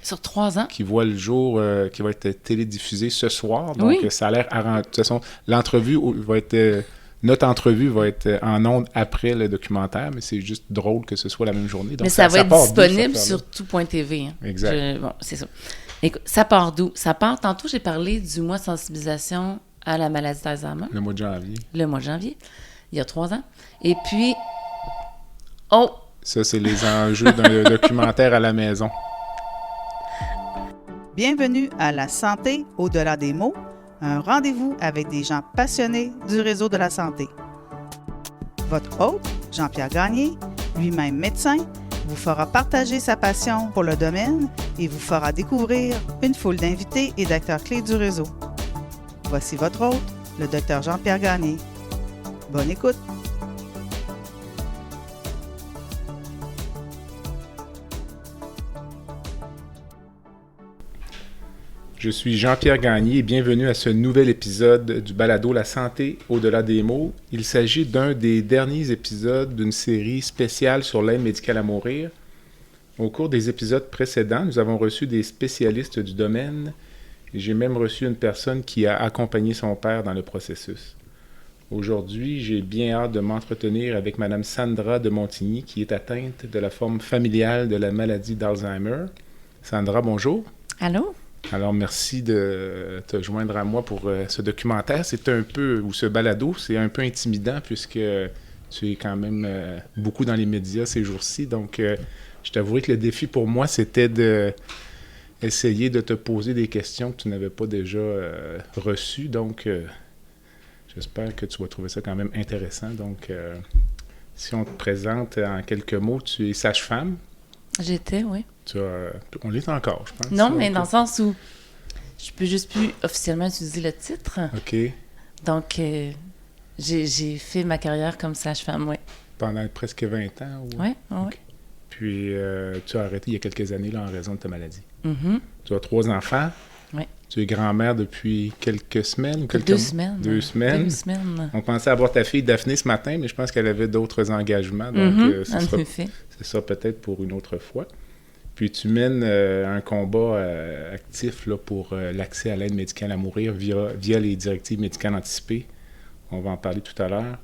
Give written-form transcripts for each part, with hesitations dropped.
Sur 3 ans? Qui voit le jour, qui va être télédiffusé ce soir. Donc, Oui. ça a l'air arrangé. De toute façon, l'entrevue va être... notre entrevue va être en ondes après le documentaire, mais c'est juste drôle que ce soit la même journée. Donc, mais ça va être part disponible sur tout.tv. Hein. Exact. Bon, c'est ça. Écoute, ça part d'où? Ça part... Tantôt, j'ai parlé du mois de sensibilisation à la maladie d'Alzheimer. Le mois de janvier. Le mois de janvier, il y a 3 ans. Et puis... Oh! Ça, c'est les enjeux d'un documentaire à la maison. Bienvenue à La santé au-delà des mots, un rendez-vous avec des gens passionnés du réseau de la santé. Votre hôte, Jean-Pierre Gagné, lui-même médecin, vous fera partager sa passion pour le domaine et vous fera découvrir une foule d'invités et d'acteurs clés du réseau. Voici votre hôte, le Dr Jean-Pierre Gagné. Bonne écoute! Je suis Jean-Pierre Gagné et bienvenue à ce nouvel épisode du balado La santé au-delà des mots. Il s'agit d'un des derniers épisodes d'une série spéciale sur l'aide médicale à mourir. Au cours des épisodes précédents, nous avons reçu des spécialistes du domaine et j'ai même reçu une personne qui a accompagné son père dans le processus. Aujourd'hui, j'ai bien hâte de m'entretenir avec Mme Sandra de Montigny qui est atteinte de la forme familiale de la maladie d'Alzheimer. Sandra, bonjour. Allô? Alors, merci de te joindre à moi pour ce documentaire. C'est un peu, ou ce balado, c'est un peu intimidant puisque tu es quand même beaucoup dans les médias ces jours-ci. Donc, je t'avouerai que le défi pour moi, c'était d'essayer de te poser des questions que tu n'avais pas déjà reçues. Donc, j'espère que tu vas trouver ça quand même intéressant. Donc, si on te présente en quelques mots, tu es sage-femme. J'étais, oui. On l'est encore, je pense. Non, mais dans le sens où je peux juste plus officiellement utiliser le titre. OK. Donc, j'ai fait ma carrière comme sage-femme, oui. Pendant presque 20 ans? Ou... Oui, oui. Okay. Puis, tu as arrêté il y a quelques années là, en raison de ta maladie. Mm-hmm. Tu as 3 enfants. Oui. Tu es grand-mère depuis quelques semaines? Quelques 2 semaines. 2 semaines. 2 semaines. On pensait avoir ta fille Daphné ce matin, mais je pense qu'elle avait d'autres engagements. Donc, ce sera peut-être pour une autre fois. Puis tu mènes un combat actif là, pour l'accès à l'aide médicale à mourir via les directives médicales anticipées. On va en parler tout à l'heure.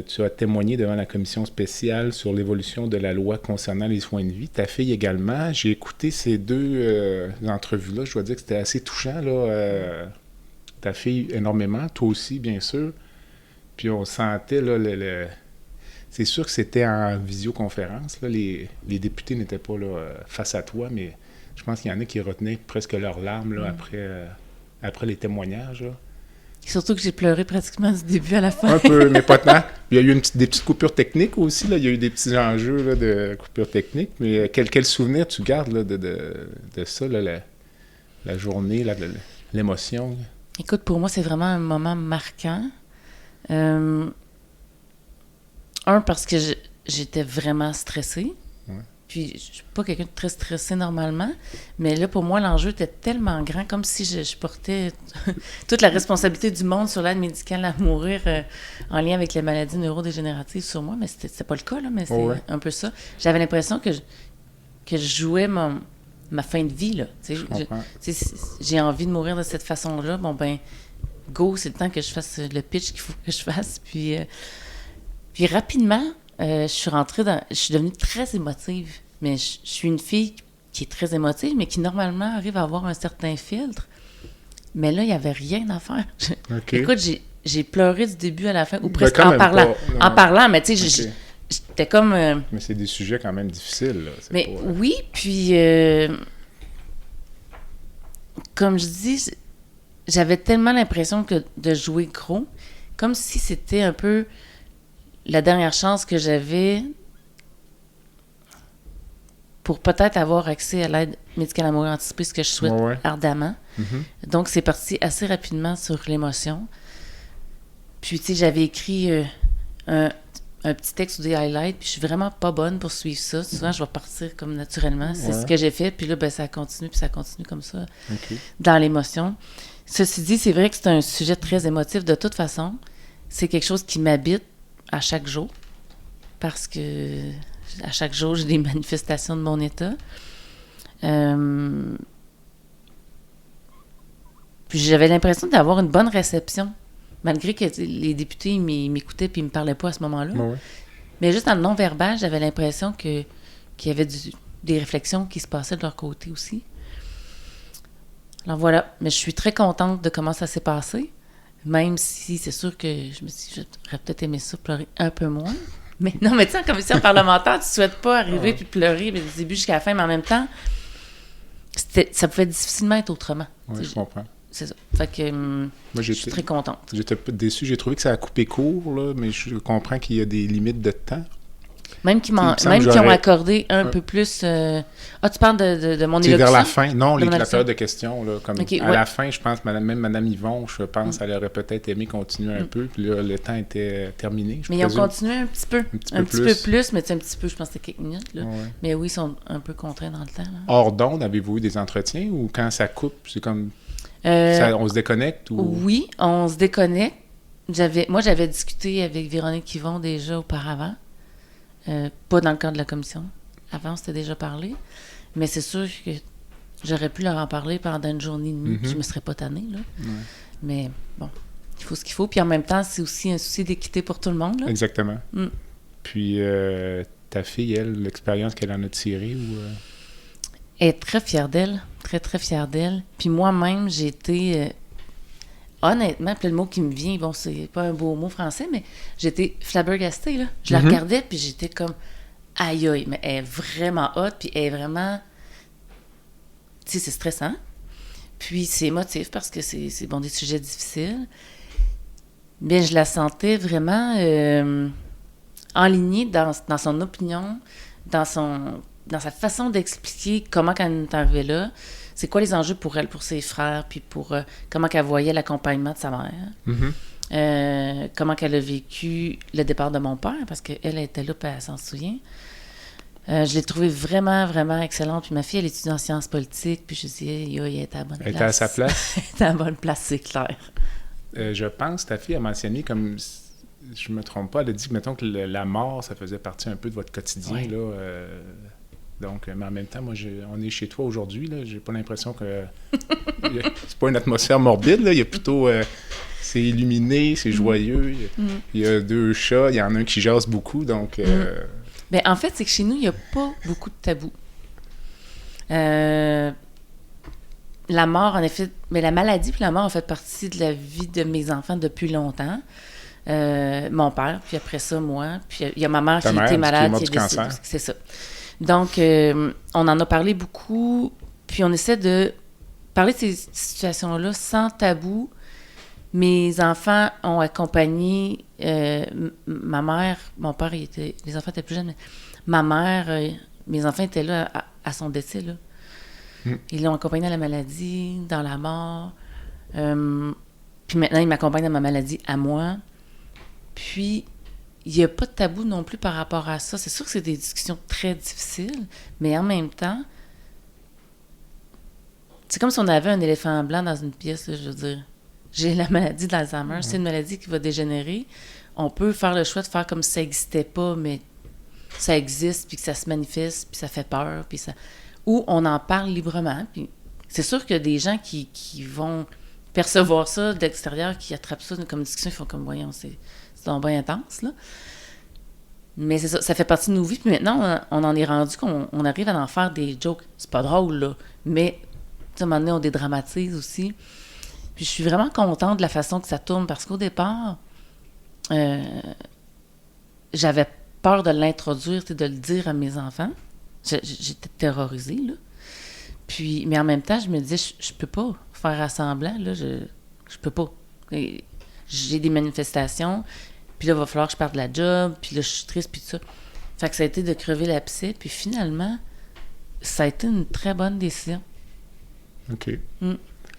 Tu as témoigné devant la commission spéciale sur l'évolution de la loi concernant les soins de vie. Ta fille également. J'ai écouté ces 2 entrevues-là. Je dois dire que c'était assez touchant. Là, ta fille énormément. Toi aussi, bien sûr. Puis on sentait là, c'est sûr que c'était en visioconférence. Là. Les députés n'étaient pas là, face à toi, mais je pense qu'il y en a qui retenaient presque leurs larmes là, après les témoignages. Là. Surtout que j'ai pleuré pratiquement du début à la fin. Un peu, mais pas tant. Il y a eu des petites coupures techniques aussi. Là. Il y a eu des petits enjeux là, de coupures techniques. Mais quel souvenir tu gardes là, de ça, là, la journée, l'émotion? Écoute, pour moi, c'est vraiment un moment marquant. Parce que j'étais vraiment stressée. Ouais. Puis, je suis pas quelqu'un de très stressé normalement. Mais là, pour moi, l'enjeu était tellement grand, comme si je portais toute la responsabilité du monde sur l'aide médicale à mourir en lien avec les maladies neurodégénératives sur moi. Mais c'était pas le cas, là, mais c'est un peu ça. J'avais l'impression que je jouais ma fin de vie, là. J'ai envie de mourir de cette façon-là. Bon, ben, go, c'est le temps que je fasse le pitch qu'il faut que je fasse. Puis rapidement, je suis devenue très émotive. Mais je suis une fille qui est très émotive, mais qui normalement arrive à avoir un certain filtre. Mais là, il n'y avait rien à faire. Okay. Écoute, j'ai pleuré du début à la fin, ou presque en parlant. En parlant, mais tu sais, j'étais comme... Mais c'est des sujets quand même difficiles, là. Mais pas, oui, puis... comme je dis, j'avais tellement l'impression de jouer gros, comme si c'était un peu... la dernière chance que j'avais pour peut-être avoir accès à l'aide médicale à mourir anticipée, ce que je souhaite ardemment. Mm-hmm. Donc, c'est parti assez rapidement sur l'émotion. Puis, tu sais, j'avais écrit un petit texte ou des highlights, puis je suis vraiment pas bonne pour suivre ça. Souvent, je vais partir comme naturellement. C'est ce que j'ai fait, puis là, ben, ça continue comme ça, dans l'émotion. Ceci dit, c'est vrai que c'est un sujet très émotif de toute façon. C'est quelque chose qui m'habite à chaque jour, parce que à chaque jour, j'ai des manifestations de mon état. Puis j'avais l'impression d'avoir une bonne réception, malgré que les députés ils m'écoutaient puis ils me parlaient pas à ce moment-là. Ouais. Mais juste dans le non-verbal, j'avais l'impression qu'il y avait des réflexions qui se passaient de leur côté aussi. Alors voilà, mais je suis très contente de comment ça s'est passé, même si c'est sûr que je me suis dit, j'aurais peut-être aimé ça pleurer un peu moins. Mais non, mais tu sais, en commission parlementaire, tu ne souhaites pas arriver puis pleurer du début jusqu'à la fin, mais en même temps, ça pouvait difficilement être autrement. Oui, je comprends. C'est ça. Fait que moi, je suis très contente. J'étais pas déçu. J'ai trouvé que ça a coupé court, là, mais je comprends qu'il y a des limites de temps. Même qu'ils ont accordé un peu plus... tu parles de mon élocution? C'est vers la fin. Non, la période de questions. Là, comme la fin, je pense, même Mme Yvon, je pense, elle aurait peut-être aimé continuer un peu. Puis là, le temps était terminé. Mais ils ont continué un petit peu. Un petit peu plus, mais un petit peu, je pense que c'était quelques minutes. Là. Ouais. Mais oui, ils sont un peu contraints dans le temps. Là. Hors d'onde, avez-vous eu des entretiens ou quand ça coupe, c'est comme... on se déconnecte? Ou... Oui, on se déconnecte. Moi, j'avais discuté avec Véronique Yvon déjà auparavant. Pas dans le cadre de la commission. Avant, on s'était déjà parlé. Mais c'est sûr que j'aurais pu leur en parler pendant une journée et demie. Je me serais pas tannée, là. Ouais. Mais bon, il faut ce qu'il faut. Puis en même temps, c'est aussi un souci d'équité pour tout le monde, là. Exactement. Puis ta fille, elle, l'expérience qu'elle en a tirée ou... Elle est très fière d'elle. Très, très fière d'elle. Puis moi-même, j'ai été... honnêtement, puis le mot qui me vient, bon, c'est pas un beau mot français, mais j'étais flabbergastée, là. Je la regardais, puis j'étais comme, aïe, aïe, mais elle est vraiment hot, puis elle est vraiment... Tu sais, c'est stressant. Puis c'est émotif, parce que c'est des sujets difficiles. Mais je la sentais vraiment enlignée dans son opinion, dans sa façon d'expliquer comment elle est arrivée là. C'est quoi les enjeux pour elle, pour ses frères, puis pour comment qu'elle voyait l'accompagnement de sa mère. Comment qu'elle a vécu le départ de mon père, parce qu'elle était là, puis elle s'en souvient. Je l'ai trouvée vraiment, vraiment excellente. Puis ma fille, elle étudie en sciences politiques, puis je disais, elle était à la bonne place. Elle était à sa place? Elle était à la bonne place, c'est clair. Je pense, ta fille a mentionné, comme je me trompe pas, elle a dit, mettons que la mort, ça faisait partie un peu de votre quotidien, ouais. Là. Donc, mais en même temps, moi, on est chez toi aujourd'hui, là. J'ai pas l'impression que... c'est pas une atmosphère morbide, là. Il y a plutôt... c'est illuminé, c'est joyeux. Il y a 2 chats, il y en a un qui jase beaucoup, donc... Bien, en fait, c'est que chez nous, il n'y a pas beaucoup de tabous. La mort, en effet... Mais la maladie puis la mort ont fait partie de la vie de mes enfants depuis longtemps. Mon père, puis après ça, moi. Puis il y a ma mère qui était malade. Qui est morte du cancer. C'est ça. Donc, on en a parlé beaucoup, puis on essaie de parler de ces situations-là sans tabou. Mes enfants ont accompagné ma mère, mon père, les enfants étaient plus jeunes, mais ma mère, mes enfants étaient là à son décès, là. Ils l'ont accompagné à la maladie, dans la mort. Puis maintenant, ils m'accompagnent dans ma maladie à moi. Puis, il n'y a pas de tabou non plus par rapport à ça. C'est sûr que c'est des discussions très difficiles, mais en même temps, c'est comme si on avait un éléphant blanc dans une pièce, là, je veux dire. J'ai la maladie d'Alzheimer, c'est une maladie qui va dégénérer. On peut faire le choix de faire comme si ça n'existait pas, mais ça existe, puis que ça se manifeste, puis ça fait peur, puis ça... Ou on en parle librement, puis c'est sûr qu'il y a des gens qui vont percevoir ça de l'extérieur, qui attrapent ça comme discussion, ils font comme, voyons, c'est donc bien intense, là. Mais c'est ça fait partie de nos vies. Puis maintenant, on en est rendu qu'on arrive à en faire des jokes. C'est pas drôle, là. Mais, tu sais, à un moment donné, on dédramatise aussi. Puis je suis vraiment contente de la façon que ça tourne, parce qu'au départ, j'avais peur de l'introduire, de le dire à mes enfants. J'étais terrorisée, là. Puis, mais en même temps, je me disais, je peux pas faire assemblant, là. Je peux pas. Et j'ai des manifestations, puis là, il va falloir que je parte de la job, puis là, je suis triste, puis tout ça. Fait que ça a été de crever l'abcès, puis finalement, ça a été une très bonne décision. OK.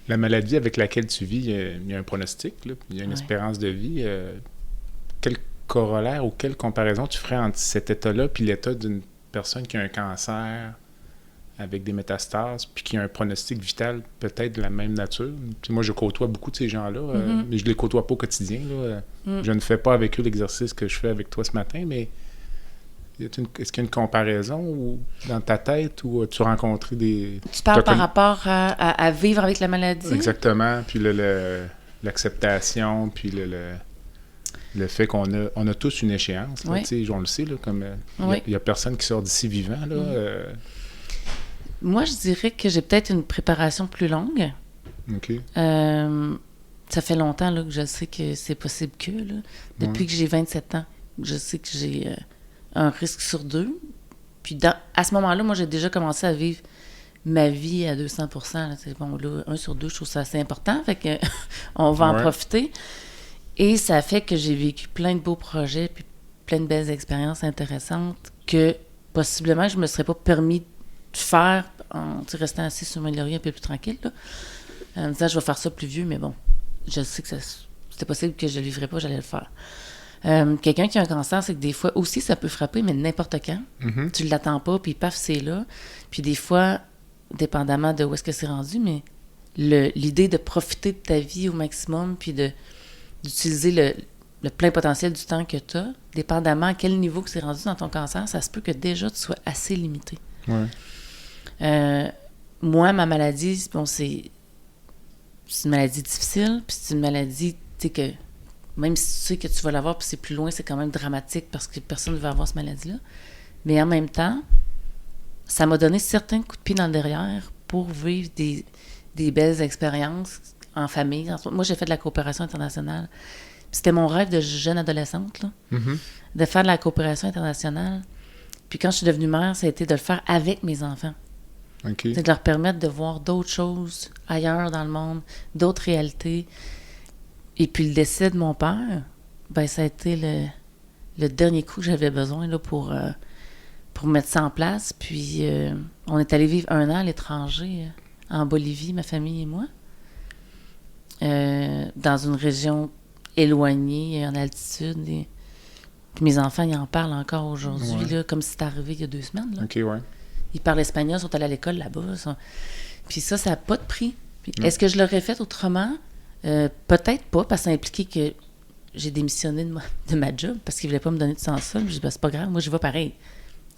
La maladie avec laquelle tu vis, il y a un pronostic, là, il y a une espérance de vie. Quel corollaire ou quelle comparaison tu ferais entre cet état-là puis l'état d'une personne qui a un cancer avec des métastases, puis qui a un pronostic vital peut-être de la même nature? Puis moi, je côtoie beaucoup de ces gens-là, mais je les côtoie pas au quotidien, là. Je ne fais pas avec eux l'exercice que je fais avec toi ce matin, mais Est-ce qu'il y a une comparaison ou, dans ta tête ou as-tu rencontré des... Tu parles par rapport à vivre avec la maladie? Exactement, puis l'acceptation, puis le fait qu'on a tous une échéance. Là, oui. On le sait, là, comme il n'y a personne qui sort d'ici vivant. Là, Moi, je dirais que j'ai peut-être une préparation plus longue. OK. Ça fait longtemps là, que je sais que c'est possible que, là, depuis que j'ai 27 ans, je sais que j'ai un risque sur 2. Puis à ce moment-là, moi, j'ai déjà commencé à vivre ma vie à 200%. Là, bon, là, 1 sur 2, je trouve ça assez important. Fait que on va en profiter. Et ça fait que j'ai vécu plein de beaux projets puis plein de belles expériences intéressantes que possiblement je me serais pas permis de faire en restant assis sur mon laurier un peu plus tranquille, là, en me disant je vais faire ça plus vieux, mais bon, je sais que c'était possible que je le vivrais pas, j'allais le faire. Quelqu'un qui a un cancer, c'est que des fois aussi ça peut frapper, mais n'importe quand. Mm-hmm. Tu l'attends pas, puis paf, c'est là. Puis des fois, dépendamment de où est-ce que c'est rendu, mais l'idée de profiter de ta vie au maximum, puis d'utiliser le plein potentiel du temps que tu as, dépendamment à quel niveau que c'est rendu dans ton cancer, ça se peut que déjà tu sois assez limité. Ouais. Moi, ma maladie, bon, c'est une maladie difficile, puis c'est une maladie, tu sais, que même si tu sais que tu vas l'avoir, puis c'est plus loin, c'est quand même dramatique parce que personne ne veut avoir cette maladie-là. Mais en même temps, ça m'a donné certains coups de pied dans le derrière pour vivre des belles expériences en famille. Moi, j'ai fait de la coopération internationale. Puis c'était mon rêve de jeune adolescente, là, de faire de la coopération internationale. Puis quand je suis devenue mère, ça a été de le faire avec mes enfants. Okay. C'est de leur permettre de voir d'autres choses ailleurs dans le monde, d'autres réalités. Et puis le décès de mon père, ben ça a été le dernier coup que j'avais besoin là, pour mettre ça en place. Puis on est allé vivre 1 an à l'étranger, en Bolivie, ma famille et moi. Dans une région éloignée, en altitude. Puis mes enfants, ils en parlent encore aujourd'hui, là, comme si c'était arrivé il y a 2 semaines. Là. OK, ouais. Ils parlent espagnol, sont allés à l'école là-bas. Puis ça n'a pas de prix. Puis est-ce que je l'aurais fait autrement? Peut-être pas, parce que ça impliquait que j'ai démissionné de ma job parce qu'ils ne voulaient pas me donner de sans-sol. Je dis, c'est pas grave, moi, je vais pareil.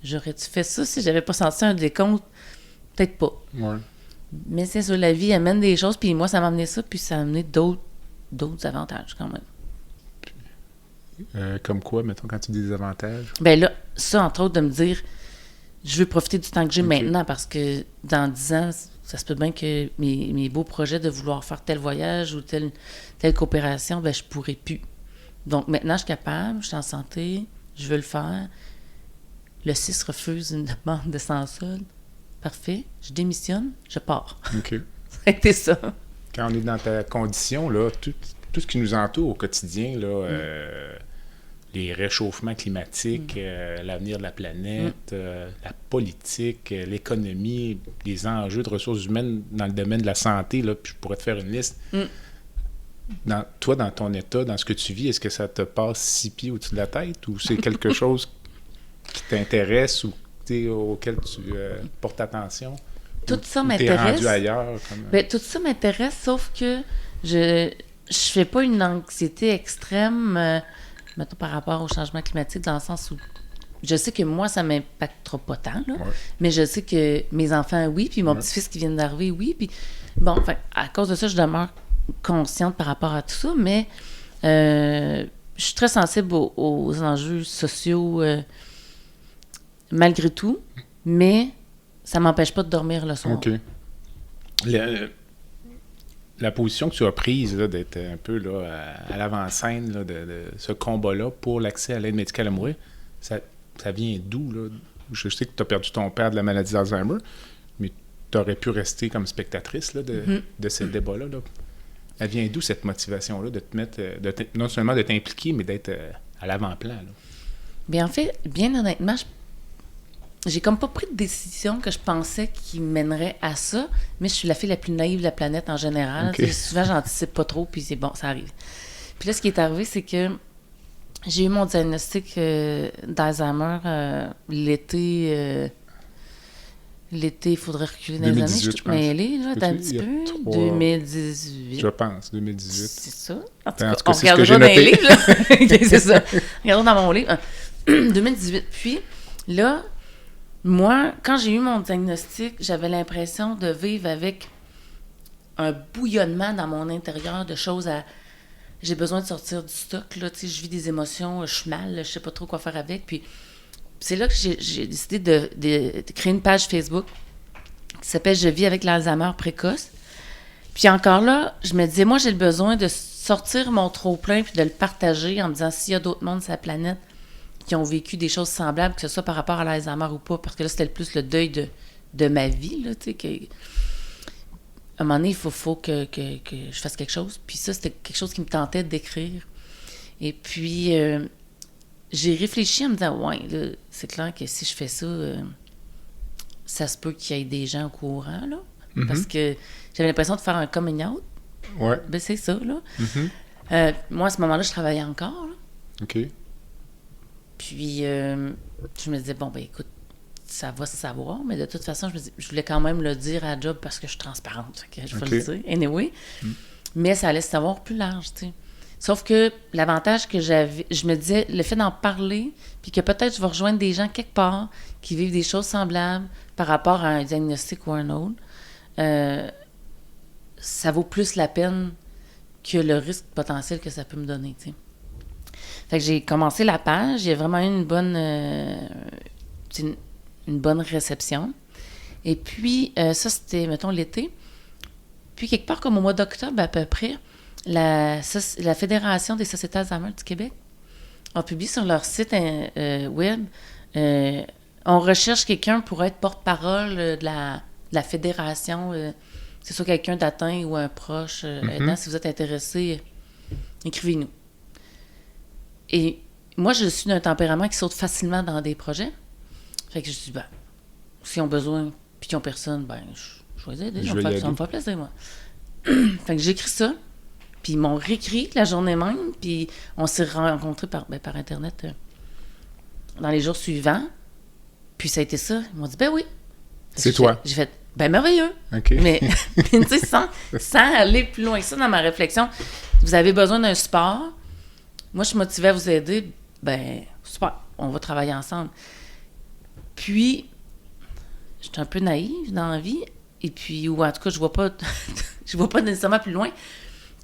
J'aurais-tu fait ça si j'avais pas senti un décompte? Peut-être pas. Ouais. Mais c'est ça, la vie amène des choses, puis moi, ça m'a amené ça, puis ça a amené d'autres avantages, quand même. Comme quoi, mettons, quand tu dis des avantages? Bien là, ça, entre autres, de me dire, je veux profiter du temps que j'ai maintenant, parce que dans 10 ans, ça se peut bien que mes beaux projets de vouloir faire tel voyage ou telle coopération, ben je pourrais plus. Donc maintenant, je suis capable, je suis en santé, je veux le faire. Le 6 refuse une demande de sans-solde. Parfait, je démissionne, je pars. OK. Ça a été ça. Quand on est dans ta condition, là, tout ce qui nous entoure au quotidien, là, les réchauffements climatiques, l'avenir de la planète, la politique, l'économie, les enjeux de ressources humaines dans le domaine de la santé, là, puis je pourrais te faire une liste. Toi, dans ton état, dans ce que tu vis, est-ce que ça te passe 6 pieds au-dessus de la tête ou c'est quelque chose qui t'intéresse ou auquel tu portes attention? Tout ça m'intéresse. T'es rendu ailleurs? Bien, tout ça m'intéresse, sauf que je fais pas une anxiété extrême, mettons, par rapport au changement climatique, dans le sens où je sais que moi, ça m'impactera pas tant, là, mais je sais que mes enfants, oui, puis mon petit-fils qui vient d'arriver, oui, puis bon, à cause de ça, je demeure consciente par rapport à tout ça, mais je suis très sensible aux enjeux sociaux malgré tout, mais ça m'empêche pas de dormir le soir. OK. La position que tu as prise, là, d'être un peu là, à l'avant-scène là, de ce combat-là pour l'accès à l'aide médicale à mourir, ça vient d'où? Là? Je sais que tu as perdu ton père de la maladie d'Alzheimer, mais tu aurais pu rester comme spectatrice là, de ce débat-là. Là. Elle vient d'où cette motivation-là de te mettre, non seulement de t'impliquer, mais d'être à l'avant-plan? Là? Bien, en fait, bien honnêtement, j'ai comme pas pris de décision que je pensais qui mènerait à ça, mais je suis la fille la plus naïve de la planète en général. Okay. Souvent, j'anticipe pas trop, puis c'est bon, ça arrive. Puis là, ce qui est arrivé, c'est que j'ai eu mon diagnostic d'Alzheimer l'été. L'été, il faudrait reculer dans 2018, les années. Je suis mêlée, là, un petit peu. 2018. Je pense, 2018. C'est ça. En tout cas, c'est ce que j'ai noté. Livres, là. Okay, c'est ça. Regardons dans mon livre. 2018. Puis, Là, moi, quand j'ai eu mon diagnostic, j'avais l'impression de vivre avec un bouillonnement dans mon intérieur de choses à... J'ai besoin de sortir du stock, là, tu sais, je vis des émotions, je suis mal, je sais pas trop quoi faire avec, puis c'est là que j'ai décidé de créer une page Facebook qui s'appelle « Je vis avec l'Alzheimer précoce ». Puis encore là, je me disais, moi, j'ai le besoin de sortir mon trop-plein puis de le partager en me disant s'il y a d'autres mondes sur la planète qui ont vécu des choses semblables, que ce soit par rapport à l'Alzheimer ou pas, parce que là, c'était plus le deuil de ma vie, là, tu sais, à un moment donné, il faut que je fasse quelque chose. Puis ça, c'était quelque chose qui me tentait d'écrire. Et puis, j'ai réfléchi en me disant, ouais, là, c'est clair que si je fais ça, ça se peut qu'il y ait des gens au courant, là. Mm-hmm. Parce que j'avais l'impression de faire un coming out. Ouais. Ben, c'est ça, là. Mm-hmm. Moi, à ce moment-là, je travaillais encore, là. OK. Puis, je me disais, bon, ben, écoute, ça va se savoir, mais de toute façon, je voulais quand même le dire à la job parce que je suis transparente. Que je vais le dire, anyway. Mais ça allait se savoir plus large, tu sais. Sauf que l'avantage que j'avais, je me disais, le fait d'en parler, puis que peut-être je vais rejoindre des gens quelque part qui vivent des choses semblables par rapport à un diagnostic ou un autre, ça vaut plus la peine que le risque potentiel que ça peut me donner, tu sais. Fait que j'ai commencé la page, il y a vraiment eu une bonne réception. Et puis, ça, c'était, mettons, l'été. Puis, quelque part, comme au mois d'octobre, à peu près, la Fédération des sociétés Alzheimer du Québec a publié sur leur site web on recherche quelqu'un pour être porte-parole de la fédération. C'est soit quelqu'un d'atteint ou un proche aidant. Si vous êtes intéressé, écrivez-nous. Et moi, je suis d'un tempérament qui saute facilement dans des projets. Fait que je dis, ben, s'ils ont besoin puis qu'ils n'ont personne, ben, je vais les aider. Ça me fait plaisir, moi. Fait que j'écris ça. Puis ils m'ont réécrit la journée même. Puis on s'est rencontrés par Internet dans les jours suivants. Puis ça a été ça. Ils m'ont dit, ben oui. C'est toi. J'ai fait, ben merveilleux. OK. Mais tu sais, sans aller plus loin que ça dans ma réflexion, vous avez besoin d'un support. Moi, je suis motivée à vous aider. Ben, super, on va travailler ensemble. Puis, je suis un peu naïve dans la vie. Et puis, ou en tout cas, je vois pas nécessairement plus loin.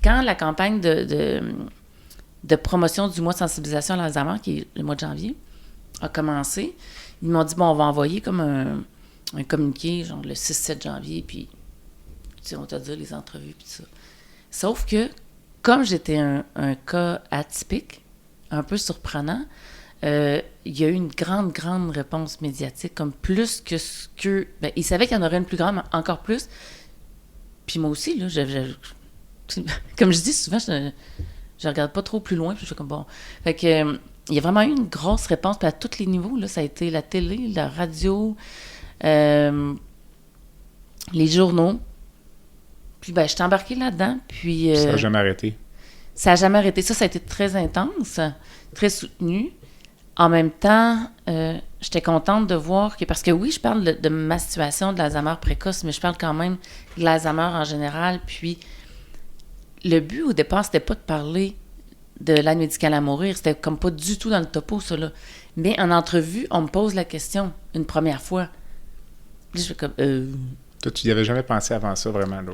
Quand la campagne de promotion du mois de sensibilisation à l'Alzheimer, qui est le mois de janvier, a commencé, ils m'ont dit, bon, on va envoyer comme un communiqué, genre le 6-7 janvier, puis on t'a dit les entrevues, puis tout ça. Sauf que, comme j'étais un cas atypique, un peu surprenant, il y a eu une grande réponse médiatique, comme plus que ce que... Ben, ils savaient qu'il y en aurait une plus grande, mais encore plus. Puis moi aussi, là, comme je dis souvent, je regarde pas trop plus loin, puis je fais comme bon. Fait que il y a vraiment eu une grosse réponse, puis à tous les niveaux, là, ça a été la télé, la radio, les journaux. Puis ben, je suis embarquée là-dedans, puis... ça n'a jamais arrêté. Ça n'a jamais arrêté. Ça a été très intense, très soutenu. En même temps, j'étais contente de voir que... Parce que oui, je parle de ma situation de l'Alzheimer précoce, mais je parle quand même de l'Alzheimer en général. Puis, le but, au départ, c'était pas de parler de l'aide médicale à mourir. C'était comme pas du tout dans le topo, ça, là. Mais en entrevue, on me pose la question une première fois. Puis je fais comme... Toi, tu n'y avais jamais pensé avant ça, vraiment, là?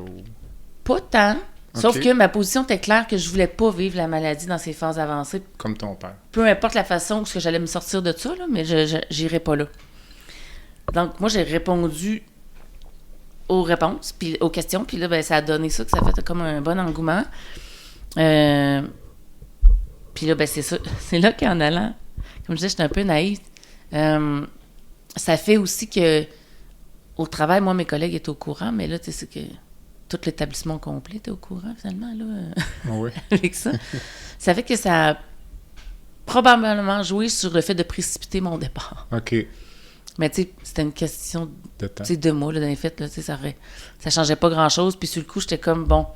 Pas tant. Sauf que ma position était claire que je voulais pas vivre la maladie dans ses phases avancées. Comme ton père. Peu importe la façon où j'allais me sortir de ça, là, mais je n'irais pas là. Donc, moi, j'ai répondu aux réponses, puis aux questions, puis là, ben, ça a donné ça, que ça fait comme un bon engouement. Puis là, ben, c'est ça. C'est là qu'en allant, comme je disais, j'étais un peu naïve. Ça fait aussi que, au travail, moi, mes collègues étaient au courant, mais là, tu sais, c'est que tout l'établissement complet était au courant, finalement, là, oui. avec ça. Ça fait que ça a probablement joué sur le fait de précipiter mon départ. OK. Mais tu sais, c'était une question de temps. De mois, là, dans les faits, là, ça changeait pas grand-chose. Puis sur le coup, j'étais comme, bon,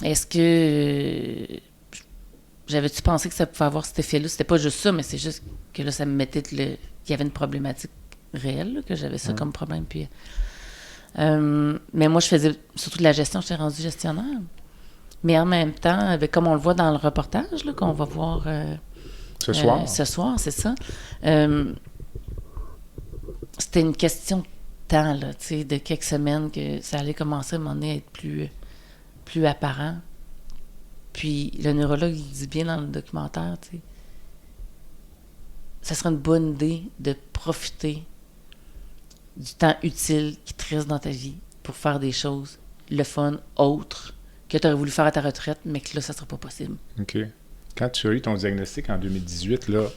est-ce que... j'avais-tu pensé que ça pouvait avoir cet effet-là? C'était pas juste ça, mais c'est juste que là, ça me mettait qu'il y avait une problématique réelle, là, que j'avais ça comme problème. Puis... mais moi, je faisais surtout de la gestion, j'étais rendue gestionnaire. Mais en même temps, comme on le voit dans le reportage, là, qu'on va voir Ce soir? Ce soir, c'est ça. C'était une question de temps, là, tu sais, de quelques semaines que ça allait commencer à un moment donné à être plus apparent. Puis le neurologue, il dit bien dans le documentaire, tu sais, ça serait une bonne idée de profiter du temps utile qui te reste dans ta vie pour faire des choses, le fun, autres, que tu aurais voulu faire à ta retraite, mais que là, ça ne sera pas possible. OK. Quand tu as eu ton diagnostic en 2018, là,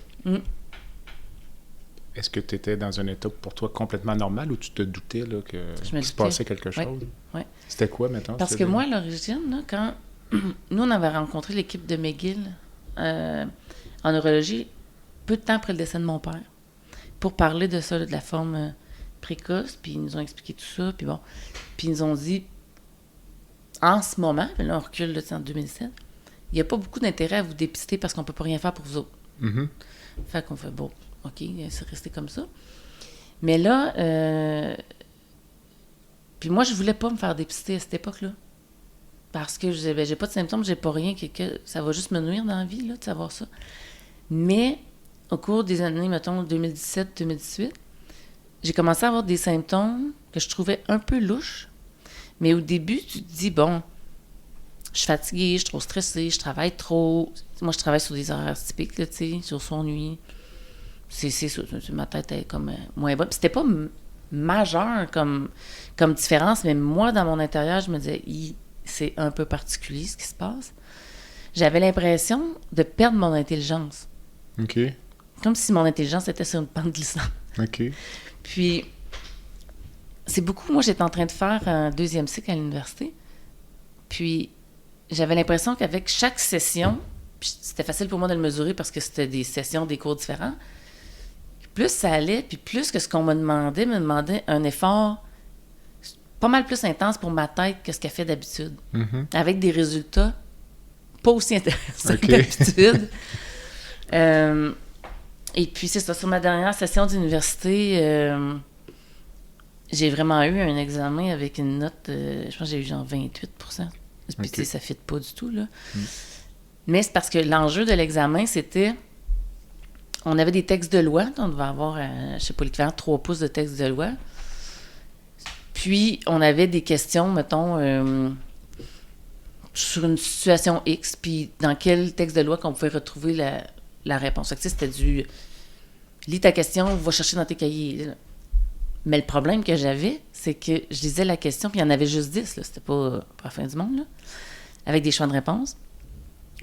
est-ce que tu étais dans un état pour toi complètement normal ou tu te doutais là, qu'il se passait quelque chose? Oui. C'était quoi, maintenant? Parce que moi, à l'origine, là, quand nous, on avait rencontré l'équipe de McGill en neurologie peu de temps après le décès de mon père pour parler de ça, là, de la forme précoce, puis ils nous ont expliqué tout ça, puis bon. Puis ils nous ont dit, en ce moment, là, on recule là, en 2007, il n'y a pas beaucoup d'intérêt à vous dépister parce qu'on ne peut pas rien faire pour vous autres. Mm-hmm. Fait qu'on fait, bon, OK, c'est resté comme ça. Mais là, puis moi, je voulais pas me faire dépister à cette époque-là. Parce que j'ai pas de symptômes, j'ai pas rien, que ça va juste me nuire dans la vie, là, de savoir ça. Mais au cours des années, mettons, 2017-2018, j'ai commencé à avoir des symptômes que je trouvais un peu louches. Mais au début, tu te dis, bon, je suis fatiguée, je suis trop stressée, je travaille trop. Moi, je travaille sur des horaires typiques, là, tu sais, sur son-nuit. Ma tête est comme moins bonne. Puis c'était pas majeur comme différence, mais moi, dans mon intérieur, je me disais, c'est un peu particulier ce qui se passe. J'avais l'impression de perdre mon intelligence. OK. Comme si mon intelligence était sur une pente glissante. OK. Puis, c'est beaucoup... Moi, j'étais en train de faire un 2e cycle à l'université. Puis, j'avais l'impression qu'avec chaque session, puis c'était facile pour moi de le mesurer parce que c'était des sessions, des cours différents, plus ça allait, puis plus que ce qu'on me demandait un effort pas mal plus intense pour ma tête que ce qu'elle fait d'habitude. Mm-hmm. Avec des résultats pas aussi intéressants que d'habitude. Et puis, c'est ça, sur ma dernière session d'université, j'ai vraiment eu un examen avec une note, je pense que j'ai eu genre 28%. Puis, tu sais, ça ne fit pas du tout, là. Mais c'est parce que l'enjeu de l'examen, c'était... On avait des textes de loi, on devait avoir, je sais pas, l'équivalent de 3 pouces de textes de loi. Puis, on avait des questions, mettons, sur une situation X, puis dans quel texte de loi qu'on pouvait retrouver la réponse. Fait que, c'était du... Lis ta question, va chercher dans tes cahiers. Mais le problème que j'avais, c'est que je lisais la question, puis il y en avait juste 10, là. C'était pas la fin du monde, là. Avec des choix de réponse.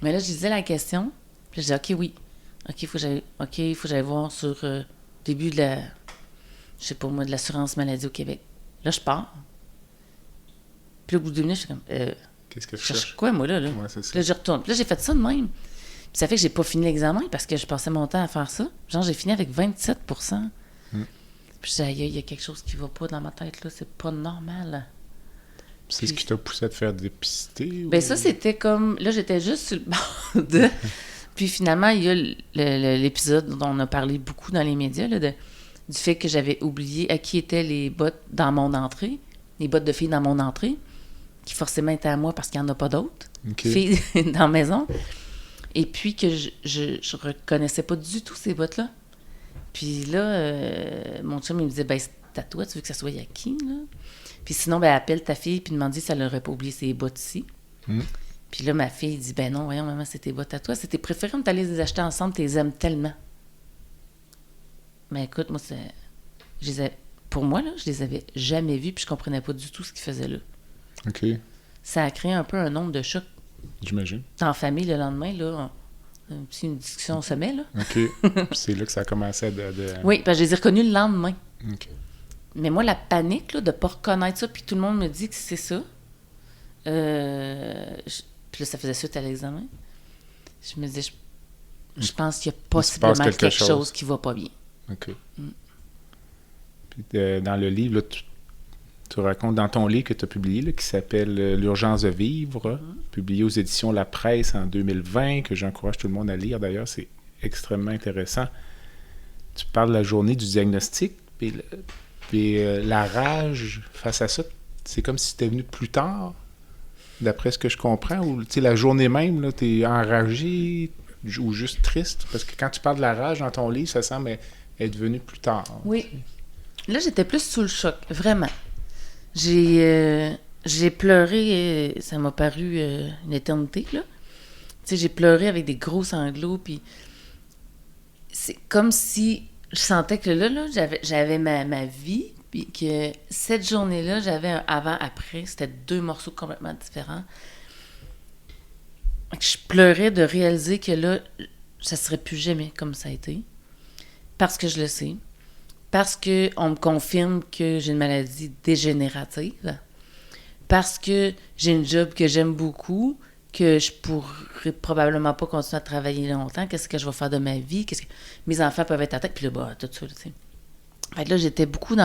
Mais là, je lisais la question, puis je disais, OK, oui. OK, il faut que j'aille voir sur début de la... Je sais pas moi, de l'assurance maladie au Québec. Là, je pars. Puis au bout de 2 minutes, je suis comme... Qu'est-ce que je cherche quoi, moi, là? Ouais, c'est ça. Puis là, je retourne. Puis là, j'ai fait ça de même. Puis ça fait que j'ai pas fini l'examen parce que je passais mon temps à faire ça. Genre, j'ai fini avec 27%. Puis je disais, il y a quelque chose qui va pas dans ma tête, là. C'est pas normal. C'est ce qui t'a poussé à te faire dépister? Ben ça, c'était comme... Là, j'étais juste sur le bord de... Puis finalement, il y a l'épisode dont on a parlé beaucoup dans les médias, là, du fait que j'avais oublié à qui étaient les bottes dans mon entrée, les bottes de filles dans mon entrée, qui forcément étaient à moi parce qu'il n'y en a pas d'autres filles dans la maison. Et puis que je reconnaissais pas du tout ces bottes-là. Puis là, mon chum, il me disait, ben c'est à toi, tu veux que ça soit à qui, là? Puis sinon, ben appelle ta fille puis demande si elle n'aurait pas oublié ses bottes ici. Puis là, ma fille dit, ben non, voyons, maman, c'est tes bottes à toi. C'est tes préférés, on t'allait les acheter ensemble, tu les aimes tellement. Mais écoute, moi, pour moi, là, je les avais jamais vues, puis je comprenais pas du tout ce qu'ils faisaient là. OK. Ça a créé un peu un nombre de chocs. J'imagine. Dans la famille, le lendemain, là, une discussion au sommet, là. OK. C'est là que ça a commencé à... Oui, parce que je les ai reconnus le lendemain. OK. Mais moi, la panique, là, de pas reconnaître ça, puis tout le monde me dit que c'est ça. Puis là, ça faisait suite à l'examen. Je me disais, je pense qu'il y a possiblement quelque chose qui va pas bien. OK. Puis dans le livre, là, tu racontes dans ton livre que tu as publié, là, qui s'appelle L'urgence de vivre, publié aux éditions La Presse en 2020, que j'encourage tout le monde à lire d'ailleurs, c'est extrêmement intéressant. Tu parles de la journée du diagnostic, puis la rage face à ça, c'est comme si c'était venu plus tard, d'après ce que je comprends, ou la journée même, tu es enragé, ou juste triste? Parce que quand tu parles de la rage dans ton livre, ça semble être venu plus tard. Oui. Là, j'étais plus sous le choc, vraiment. J'ai pleuré, ça m'a paru une éternité, là. Tu sais, j'ai pleuré avec des gros sanglots, puis c'est comme si je sentais que là j'avais ma vie, puis que cette journée-là, j'avais un avant-après. C'était 2 morceaux complètement différents. Je pleurais de réaliser que là, ça serait plus jamais comme ça a été. Parce que je le sais. Parce qu'on me confirme que j'ai une maladie dégénérative. Parce que j'ai une job que j'aime beaucoup, que je pourrais probablement pas continuer à travailler longtemps. Qu'est-ce que je vais faire de ma vie? Qu'est-ce que mes enfants peuvent être atteints? Puis là, tout ça, tu sais. Fait que là, j'étais beaucoup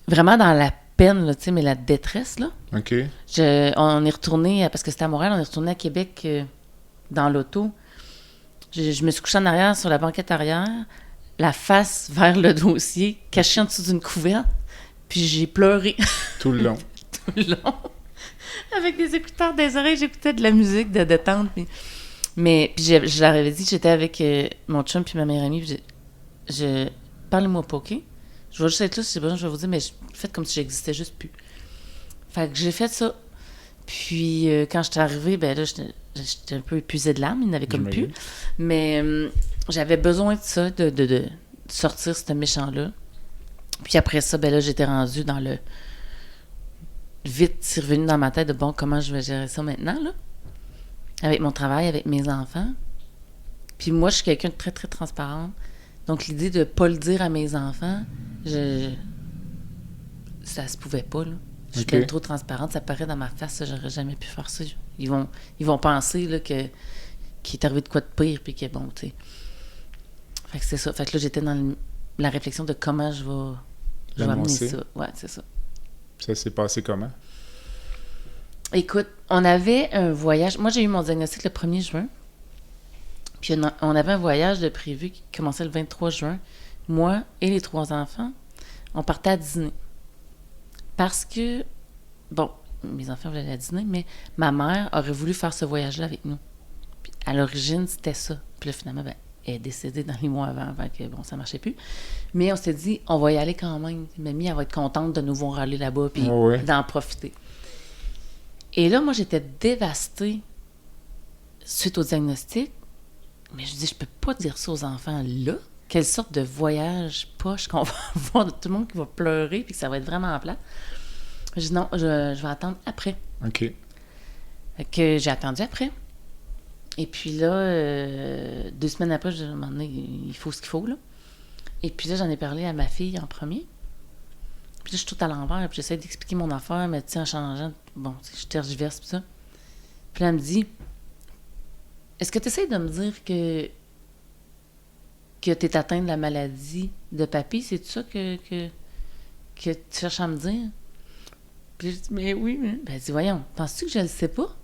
vraiment dans la peine, là, tu sais, mais la détresse, là. OK. On est retourné, parce que c'était à Montréal, on est retourné à Québec dans l'auto. Je me suis couchée en arrière, sur la banquette arrière, la face vers le dossier, cachée en dessous d'une couverte, puis j'ai pleuré. Tout le long. Tout le long. Avec des écouteurs des oreilles, j'écoutais de la musique de détente. Puis je leur avais dit que j'étais avec mon chum puis ma meilleure amie. Puis parlez-moi pas, OK? Je vais juste être là, si j'ai besoin, je vais vous dire, mais faites comme si j'existais juste plus. Fait que j'ai fait ça. Puis quand j'étais arrivée, ben là, j'étais un peu épuisée de l'âme, il n'avait comme plus. Mais j'avais besoin de ça, de sortir ce méchant-là. Puis après ça, ben là, j'étais rendue dans le... Vite, c'est revenu dans ma tête de, bon, comment je vais gérer ça maintenant, là? Avec mon travail, avec mes enfants. Puis moi, je suis quelqu'un de très, très transparente. Donc, l'idée de ne pas le dire à mes enfants, ça se pouvait pas, là. Je suis bien trop transparente, ça paraît dans ma face, j'aurais jamais pu faire ça. Ils vont penser, là, qu'il est arrivé de quoi de pire, puis que, bon, tu sais. Fait que c'est ça. Fait que là, j'étais dans la réflexion de comment je vais amener ça. Ouais, c'est ça. Ça s'est passé comment? Écoute, on avait un voyage. Moi, j'ai eu mon diagnostic le 1er juin. Puis on avait un voyage de prévu qui commençait le 23 juin. Moi et les 3 enfants, on partait à dîner. Parce que, bon, mes enfants voulaient aller à dîner, mais ma mère aurait voulu faire ce voyage-là avec nous. Puis à l'origine, c'était ça. Puis là, finalement, ben, elle est décédée dans les mois avant que, bon, ça marchait plus. Mais on s'est dit, on va y aller quand même. Mamie, elle va être contente de nous voir aller là-bas, puis d'en profiter. Et là, moi, j'étais dévastée suite au diagnostic. Mais je dis, je peux pas dire ça aux enfants là. Quelle sorte de voyage poche qu'on va avoir de tout le monde qui va pleurer, puis que ça va être vraiment plat. Je dis, non, je vais attendre après. OK. Fait que j'ai attendu après. Et puis là, 2 semaines après, je me suis dit, il faut ce qu'il faut, là. Et puis là, j'en ai parlé à ma fille en premier. Puis là, je suis tout à l'envers, puis j'essaie d'expliquer mon affaire, mais tu sais, en changeant, bon, je tergiverse, puis ça. Puis là, elle me dit, est-ce que tu essaies de me dire que tu es atteinte de la maladie de papy? C'est ça que tu cherches à me dire? Puis je dis, mais oui. Mais... Ben, elle dit, voyons, penses-tu que je le sais pas?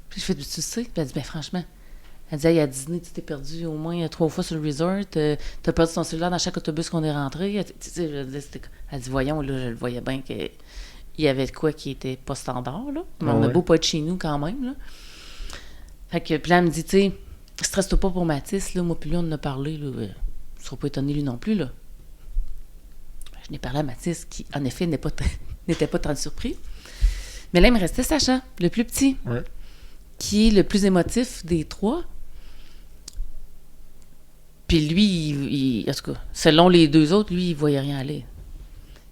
Puis je fais, tu sais? Puis elle dit, ben franchement. Elle dit, hey, à Disney, tu t'es perdu au moins 3 fois sur le resort. T'as perdu ton cellulaire dans chaque autobus qu'on est rentré. Elle dit, voyons, là, je le voyais bien qu'il y avait de quoi qui était pas standard, là. Mais on a beau pas être chez nous quand même, là. Fait que, puis là, elle me dit, tu sais, stresse-toi pas pour Mathis, là. Moi, puis lui, on en a parlé, là. Tu seras pas étonné, lui non plus, là. Je n'ai parlé à Mathis, qui, en effet, n'était pas très surpris. Mais là, il me restait Sacha, le plus petit, qui est le plus émotif des 3. Puis lui, en tout cas, selon les 2 autres, lui, il voyait rien aller.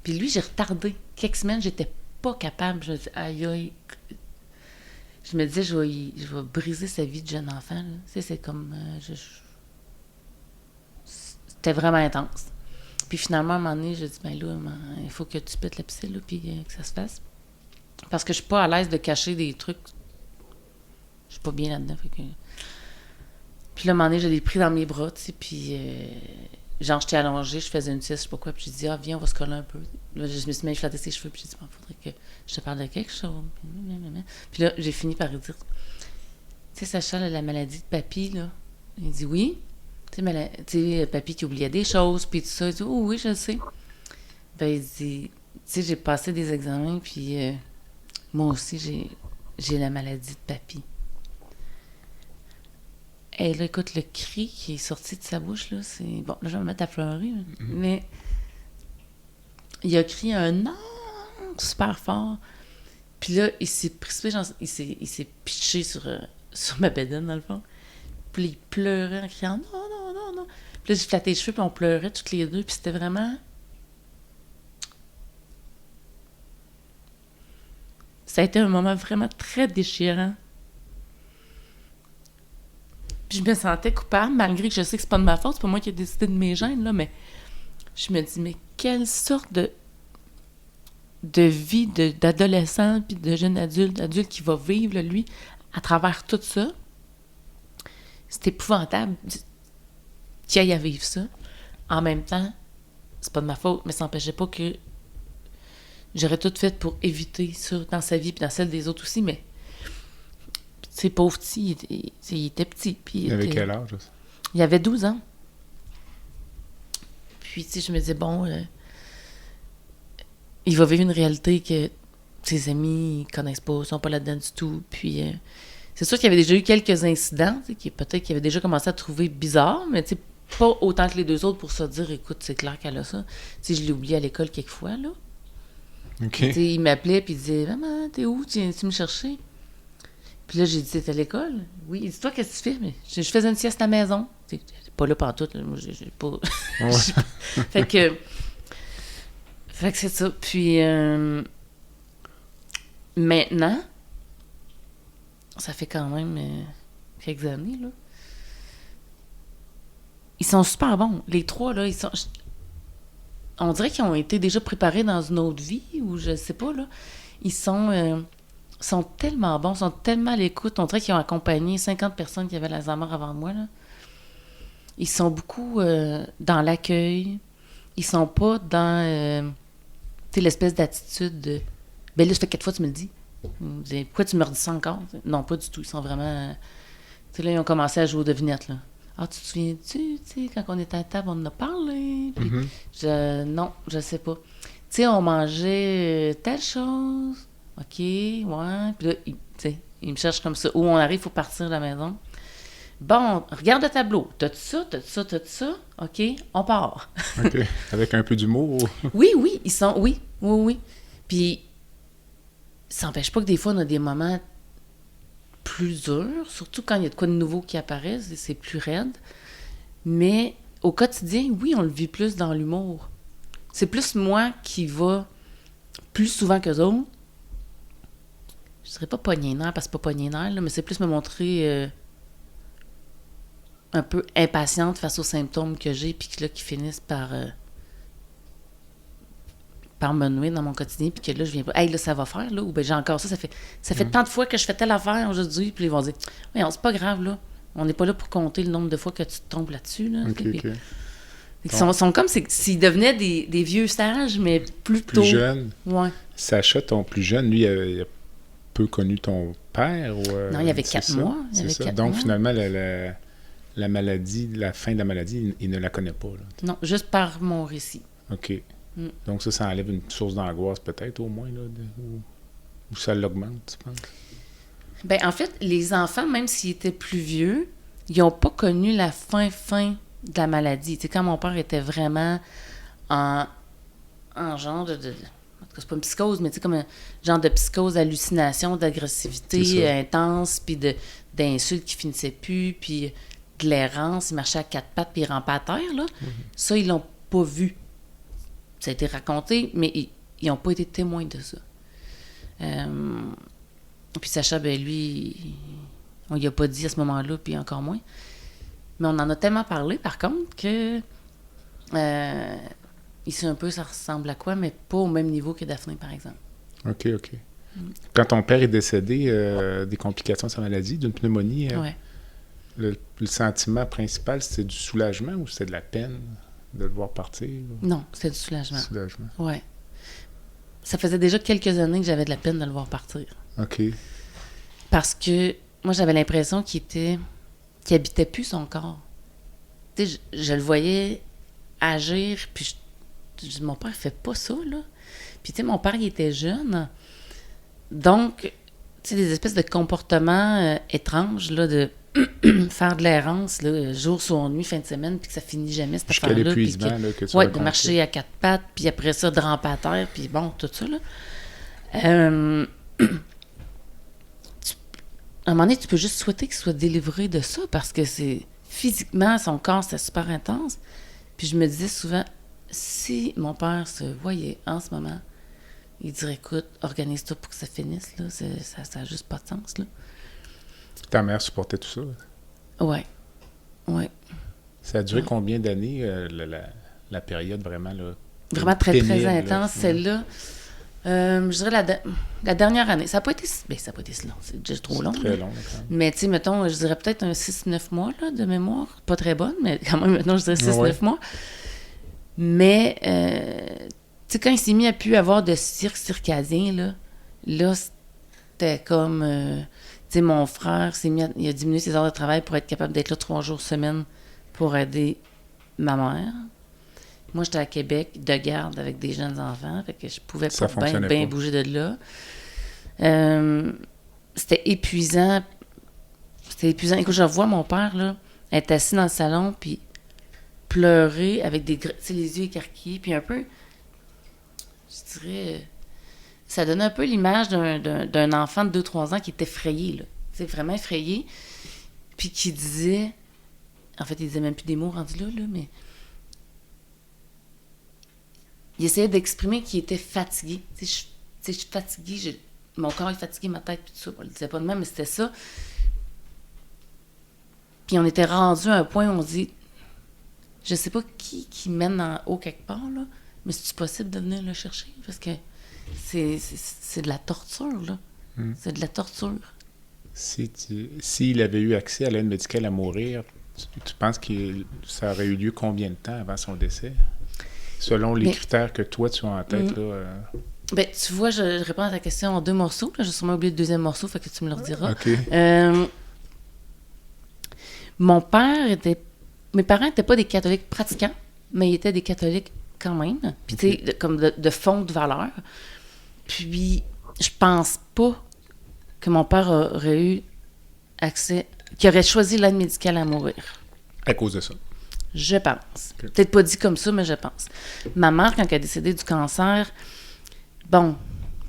Puis lui, j'ai retardé. Quelques semaines, j'étais pas capable. Je me dis, aïe, aïe. Je me disais, je vais briser sa vie de jeune enfant. Là. Tu sais, c'est comme... C'était vraiment intense. Puis finalement, à un moment donné, j'ai dit, ben là, il faut que tu pètes la piscine, là, puis que ça se fasse. Parce que je suis pas à l'aise de cacher des trucs. Je suis pas bien là-dedans. Fait que... Puis là, à un moment donné, je l'ai pris dans mes bras, tu sais, puis genre, j'étais allongée, je faisais une sieste, je sais pas quoi, puis j'ai dit, viens, on va se coller un peu. Là, je me suis mis à flatter ses cheveux, puis j'ai dit, faudrait que je te parle de quelque chose. Puis là, j'ai fini par lui dire, tu sais, Sacha, là, la maladie de papy, là. Il dit, oui. Tu sais, papy qui oubliait des choses, puis tout ça. Il dit, oh oui, je le sais. Ben, il dit, tu sais, j'ai passé des examens, puis moi aussi, j'ai la maladie de papy. Hey, là, écoute, le cri qui est sorti de sa bouche, là, c'est... Bon, là, je vais me mettre à pleurer, là. Mais il a crié un « non » super fort. Puis là, il s'est précipité, genre, il s'est pitché sur ma bédaine, dans le fond. Puis il pleurait en criant « non, non, non, non ». Puis là, j'ai flatté les cheveux, puis on pleurait toutes les deux. Puis c'était vraiment... Ça a été un moment vraiment très déchirant. Puis je me sentais coupable, malgré que je sais que c'est pas de ma faute, c'est pas moi qui ai décidé de mes gènes, là, mais je me dis, mais quelle sorte de vie d'adolescent puis de jeune adulte qui va vivre, là, lui, à travers tout ça. C'est épouvantable qu'il aille à vivre ça. En même temps, c'est pas de ma faute, mais ça n'empêchait pas que j'aurais tout fait pour éviter ça dans sa vie puis dans celle des autres aussi, mais tu sais, pauvre petit, il était petit. Puis il avait quel âge? Il avait 12 ans. Puis, tu sais, je me disais, bon, il va vivre une réalité que ses amis ne connaissent pas, ne sont pas là-dedans du tout. Puis, c'est sûr qu'il y avait déjà eu quelques incidents, qui peut-être qu'il avait déjà commencé à trouver bizarre, mais tu sais, pas autant que les deux autres pour se dire, écoute, c'est clair qu'elle a ça. Tu sais, je l'ai oublié à l'école quelquefois, là. OK. Tu sais, il m'appelait, puis il disait, maman, t'es où? Tu viens-tu me chercher? Puis là, j'ai dit, t'es à l'école? Oui. Il dit, toi, qu'est-ce que tu fais? Mais je faisais une sieste à la maison. T'es pas là pantoute, là. Moi, j'ai pas... Ouais. Fait que c'est ça. Puis, maintenant, ça fait quand même quelques années, là. Ils sont super bons. Les trois, là, ils sont... On dirait qu'ils ont été déjà préparés dans une autre vie, ou je sais pas, là. Ils sont tellement bons, sont tellement à l'écoute. On dirait qu'ils ont accompagné 50 personnes qui avaient l'Alzheimer avant moi, là. Ils sont beaucoup dans l'accueil. Ils sont pas dans l'espèce d'attitude de « Ben là, ça fait 4 fois que tu me le dis. Pourquoi tu me redis ça encore? » Non, pas du tout. Ils sont vraiment... Tu sais, là, ils ont commencé à jouer aux devinettes, là. « Ah, tu te souviens-tu, tu sais, quand on était à table, on en a parlé? » Puis non, je sais pas. Tu sais, on mangeait telle chose. OK, ouais. Puis là, tu sais, ils me cherchent comme ça. Où on arrive, il faut partir de la maison. Bon, regarde le tableau. T'as-tu ça, t'as-tu ça, t'as-tu ça? OK, on part. OK. Avec un peu d'humour. Oui, ils sont... Oui. Puis, ça n'empêche pas que des fois, on a des moments plus durs, surtout quand il y a de quoi de nouveau qui apparaît, c'est plus raide. Mais au quotidien, oui, on le vit plus dans l'humour. C'est plus moi qui va plus souvent qu'eux autres. Je dirais pas pogner les nerfs, parce que c'est pas pogner les nerfs, là, mais c'est plus me montrer... un peu impatiente face aux symptômes que j'ai, puis là, qui finissent par me nouer dans mon quotidien, puis que là, je viens pas, hey, là, ça va faire, là, ou ben j'ai encore ça, ça fait tant de fois que je fais telle affaire aujourd'hui, puis ils vont dire, ouais, c'est pas grave, là, on n'est pas là pour compter le nombre de fois que tu te tombes là-dessus, là. OK. Ils sont comme s'ils devenaient des vieux sages, mais plus jeunes. Ouais. Sacha, ton plus jeune, lui, il a peu connu ton père? Ou, non, il y avait 4 mois. Donc, finalement, la maladie, la fin de la maladie, il ne la connaît pas. Là. Non, juste par mon récit. OK. Donc ça enlève une source d'angoisse peut-être au moins, là, ou ça l'augmente, tu penses? Bien, en fait, les enfants, même s'ils étaient plus vieux, ils n'ont pas connu la fin de la maladie. Tu sais, quand mon père était vraiment en genre de en tout cas, c'est pas une psychose, mais tu sais, comme un genre de psychose, hallucination, d'agressivité intense, puis d'insultes qui finissaient plus, puis de l'errance, il marchait à 4 pattes, puis il rampait à terre, là. Ça, ils l'ont pas vu. Ça a été raconté, mais ils n'ont pas été témoins de ça. Puis Sacha, ben lui, on lui a pas dit à ce moment-là, puis encore moins. Mais on en a tellement parlé, par contre, que il sait un peu ça ressemble à quoi, mais pas au même niveau que Daphné, par exemple. OK. Quand ton père est décédé des complications de sa maladie, d'une pneumonie, le sentiment principal, c'était du soulagement ou c'était de la peine de le voir partir? Non, c'était du soulagement. Oui. Ça faisait déjà quelques années que j'avais de la peine de le voir partir. OK. Parce que moi, j'avais l'impression qu'il habitait plus son corps. Tu sais, je le voyais agir, puis je dis, mon père fait pas ça, là. Puis, tu sais, mon père, il était jeune. Donc, tu sais, des espèces de comportements étranges, là, de faire de l'errance, là, jour sur nuit, fin de semaine, puis que ça finit jamais, cette Jusqu'à affaire-là. l'épuisement là, que tu Oui, racontais. de marcher à quatre pattes, puis après ça, de ramper à terre, puis bon, tout ça, là. À un moment donné, tu peux juste souhaiter qu'il soit délivré de ça, parce que c'est... Physiquement, son corps, c'est super intense. Puis je me disais souvent, si mon père se voyait en ce moment, il dirait, écoute, organise-toi pour que ça finisse, là. Ça n'a juste pas de sens, là. Ta mère supportait tout ça? Ouais. Ouais. Ça a duré Ouais. combien d'années, la période vraiment, là? Vraiment très, pénible, très là? intense, celle-là. Je dirais la dernière année. Ça n'a pas été si long. C'est déjà trop long. Très là. long, quand même. Mais, tu sais, mettons, je dirais peut-être un 6-9 mois là, de mémoire. Pas très bonne, mais quand même, maintenant, je dirais 6-9 Ouais. mois. Mais, tu sais, quand il s'est mis à plus avoir de circadien, là, c'était comme... tu sais, mon frère il a diminué ses heures de travail pour être capable d'être là 3 jours semaine pour aider ma mère. Moi, j'étais à Québec de garde avec des jeunes enfants, fait que je pouvais Ça pas fonctionnait bien pas. bouger de là. C'était épuisant. Écoute, je revois mon père, là, être assis dans le salon, puis pleurer avec tu sais, les yeux écarquillés, puis un peu, je dirais, ça donne un peu l'image d'un enfant de 2-3 ans qui est effrayé, là. Tu sais, vraiment effrayé, puis qui disait, en fait, il disait même plus des mots rendus là, mais il essayait d'exprimer qu'il était fatigué. Tu sais, je suis fatigué, mon corps est fatigué, ma tête, puis tout ça. On le disait pas de même, mais c'était ça. Puis on était rendu à un point où on dit, je sais pas qui mène en haut quelque part, là, mais c'est-tu possible de venir le chercher? Parce que c'est de la torture, là. C'est de la torture. S'il avait eu accès à l'aide médicale à mourir, tu penses que ça aurait eu lieu combien de temps avant son décès? Selon les critères que toi, tu as en tête, là... Ben, tu vois, je réponds à ta question en 2 morceaux. Là, j'ai sûrement oublié le deuxième morceau, fait que tu me le rediras. OK. Mon père était... Mes parents n'étaient pas des catholiques pratiquants, mais ils étaient des catholiques quand même. Puis, tu sais, comme de fond de valeur. Puis, je pense pas que mon père aurait eu accès... qu'il aurait choisi l'aide médicale à mourir. À cause de ça. Je pense. Okay. Peut-être pas dit comme ça, mais je pense. Ma mère, quand elle est décédée du cancer, bon,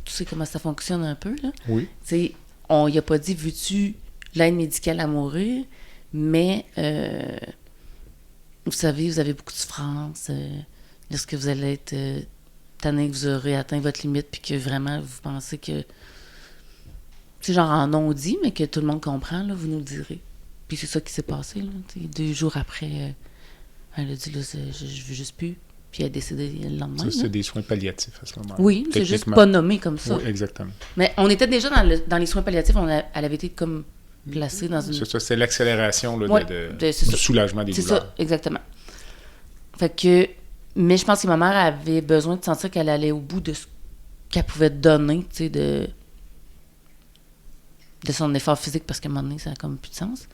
tu sais comment ça fonctionne un peu, là. Oui. Tu sais, on y a pas dit, veux-tu l'aide médicale à mourir, mais vous savez, vous avez beaucoup de souffrance. Lorsque vous allez être tanné, que vous aurez atteint votre limite, puis que vraiment, vous pensez que... C'est genre en non-dit, mais que tout le monde comprend, là, vous nous le direz. Puis c'est ça qui s'est passé, là. 2 jours après... elle a dit, là, je veux juste plus. Puis elle est décédée le lendemain. Ça, c'est des soins palliatifs à ce moment-là. Oui, c'est juste pas nommé comme ça. Oui, exactement. Mais on était déjà dans les soins palliatifs. Elle avait été comme placée dans une... C'est ça, c'est l'accélération là, Ouais, du soulagement des douleurs. C'est ça, exactement. Fait que... Mais je pense que ma mère avait besoin de sentir qu'elle allait au bout de ce qu'elle pouvait donner, tu sais, de son effort physique, parce qu'à un moment donné, ça n'a comme plus de sens.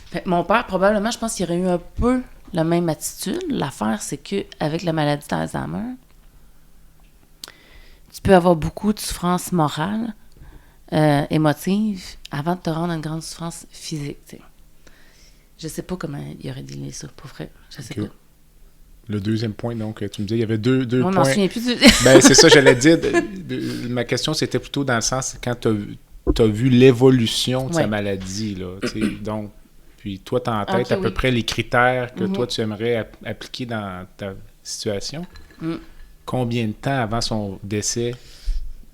Fait que mon père, probablement, je pense qu'il aurait eu un peu la même attitude. L'affaire, c'est qu'avec la maladie d'Alzheimer, tu peux avoir beaucoup de souffrance morale, émotive, avant de te rendre à une grande souffrance physique. T'sais. Je sais pas comment il aurait dealé ça, pour vrai. Je sais pas. Le deuxième point, donc, tu me disais, il y avait deux Moi, points. je m'en souviens plus du... Ben, c'est ça, j'allais dire. Ma question, c'était plutôt dans le sens, quand tu as vu l'évolution de sa maladie, là, donc, puis toi, tu as en tête à peu près les critères que toi, tu aimerais appliquer dans ta situation. Combien de temps avant son décès,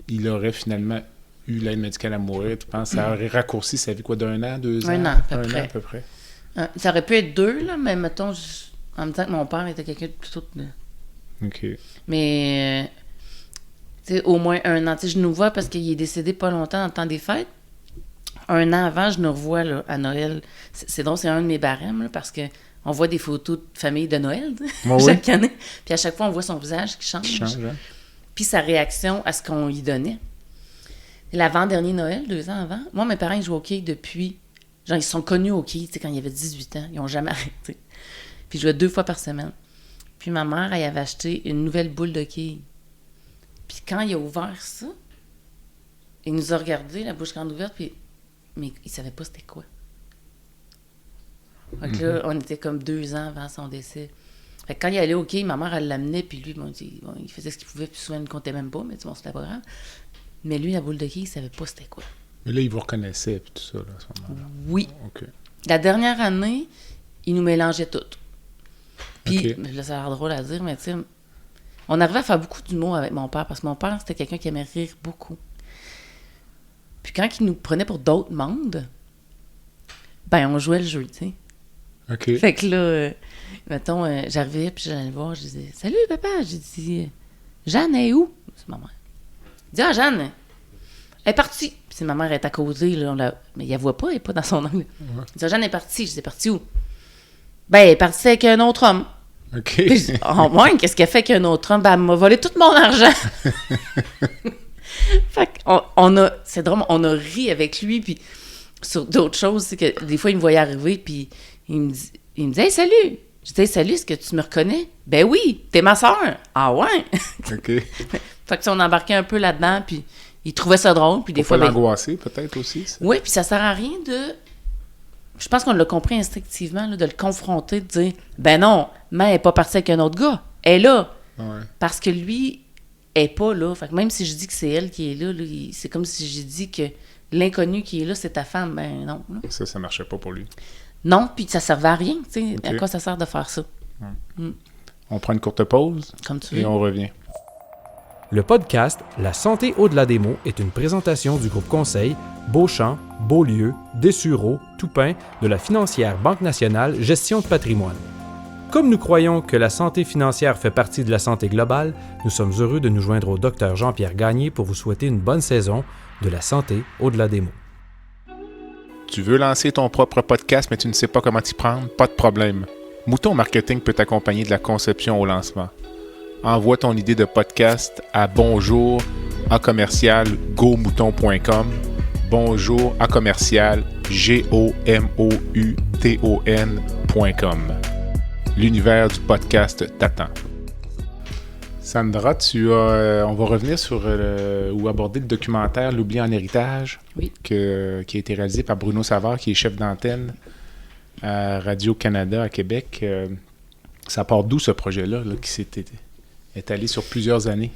il aurait finalement eu l'aide médicale à mourir? Tu penses que ça aurait raccourci sa vie, quoi, d'1 an, 2 ans? 1 an, à peu près. Ça aurait pu être 2, là, mais mettons, en même temps que mon père était quelqu'un de plutôt... OK. Mais, tu sais, au moins 1 an. Tu sais, je nous vois parce qu'il est décédé pas longtemps dans le temps des fêtes. 1 an avant, je nous revois là, à Noël. C'est donc, c'est un de mes barèmes, là, parce que on voit des photos de famille de Noël, chaque année. Puis à chaque fois, on voit son visage qui change. Hein? Puis sa réaction à ce qu'on lui donnait. L'avant-dernier Noël, 2 ans avant, moi, mes parents, ils jouent au hockey depuis... Genre, ils se sont connus au hockey, tu sais, quand ils avaient 18 ans. Ils n'ont jamais arrêté. Puis ils jouaient 2 fois par semaine. Puis ma mère, elle avait acheté une nouvelle boule de quilles. Puis quand il a ouvert ça, il nous a regardé, la bouche grande ouverte, puis... Mais il savait pas c'était quoi. Fait que là, on était comme 2 ans avant son décès. Fait que quand il allait au quai, ma mère, elle l'amenait, puis lui, il faisait ce qu'il pouvait, puis souvent, il ne comptait même pas, mais bon, c'était pas grave. Mais lui, la boule de quai, il savait pas c'était quoi. Mais là, il vous reconnaissait, puis tout ça, là, à ce moment-là. Oui. OK. La dernière année, il nous mélangeait tout. Puis, OK. là, ça a l'air drôle à dire, mais tu sais, on arrivait à faire beaucoup d'humour avec mon père, parce que mon père, c'était quelqu'un qui aimait rire beaucoup. Puis quand il nous prenait pour d'autres mondes, ben, on jouait le jeu, tu sais. OK. Fait que là, mettons, j'arrivais, puis j'allais le voir, je disais « Salut, papa! » J'ai dit « Jeanne est où? » C'est ma mère. Il dit « Ah, Jeanne, elle est partie. » Puis c'est ma mère, elle est à côté, là, mais elle la voit pas, elle est pas dans son angle. Ouais. Il dit « Jeanne est partie. » Je dis « Partie où? » Ben, elle est partie avec un autre homme. OK. Puis je dis « Oh, ouais, qu'est-ce qu'elle fait avec un autre homme? Ben, elle m'a volé tout mon argent. » Fait qu'on a, c'est drôle, on a ri avec lui, puis sur d'autres choses, c'est que des fois, il me voyait arriver, puis il me dit « Hey, salut! » Je dis « Hey, salut, est-ce que tu me reconnais? »« Ben oui, t'es ma soeur. »« Ah ouais? » OK. Fait que on embarquait un peu là-dedans, puis il trouvait ça drôle, puis des Faut fois... pas ben, l'angoisser, peut-être, aussi, ça? oui, puis ça sert à rien de... Je pense qu'on l'a compris instinctivement, là, de le confronter, de dire « Ben non, mais elle n'est pas partie avec un autre gars. Elle est là. Ouais. » Parce que lui est pas là. Fait que même si je dis que c'est elle qui est là, c'est comme si j'ai dit que l'inconnu qui est là, c'est ta femme. Ben non. Là. Ça marchait pas pour lui. Non, puis ça servait à rien. Tu sais, OK. À quoi ça sert de faire ça? On prend une courte pause Comme tu et veux. on revient. Le podcast La santé au-delà des mots est une présentation du groupe conseil Beauchamp, Beaulieu, Dessureau, Toupin de la financière Banque nationale Gestion de patrimoine. Comme nous croyons que la santé financière fait partie de la santé globale, nous sommes heureux de nous joindre au Dr Jean-Pierre Gagné pour vous souhaiter une bonne saison de la santé au-delà des mots. Tu veux lancer ton propre podcast, mais tu ne sais pas comment t'y prendre? Pas de problème. Mouton Marketing peut t'accompagner de la conception au lancement. Envoie ton idée de podcast à bonjour@gomouton.com. bonjour@gomouton.com. L'univers du podcast t'attend. Sandra, on va revenir sur ou aborder le documentaire L'oubli en héritage, Oui. qui a été réalisé par Bruno Savard, qui est chef d'antenne à Radio-Canada à Québec. Ça part d'où ce projet-là, là, qui s'est étalé sur plusieurs années?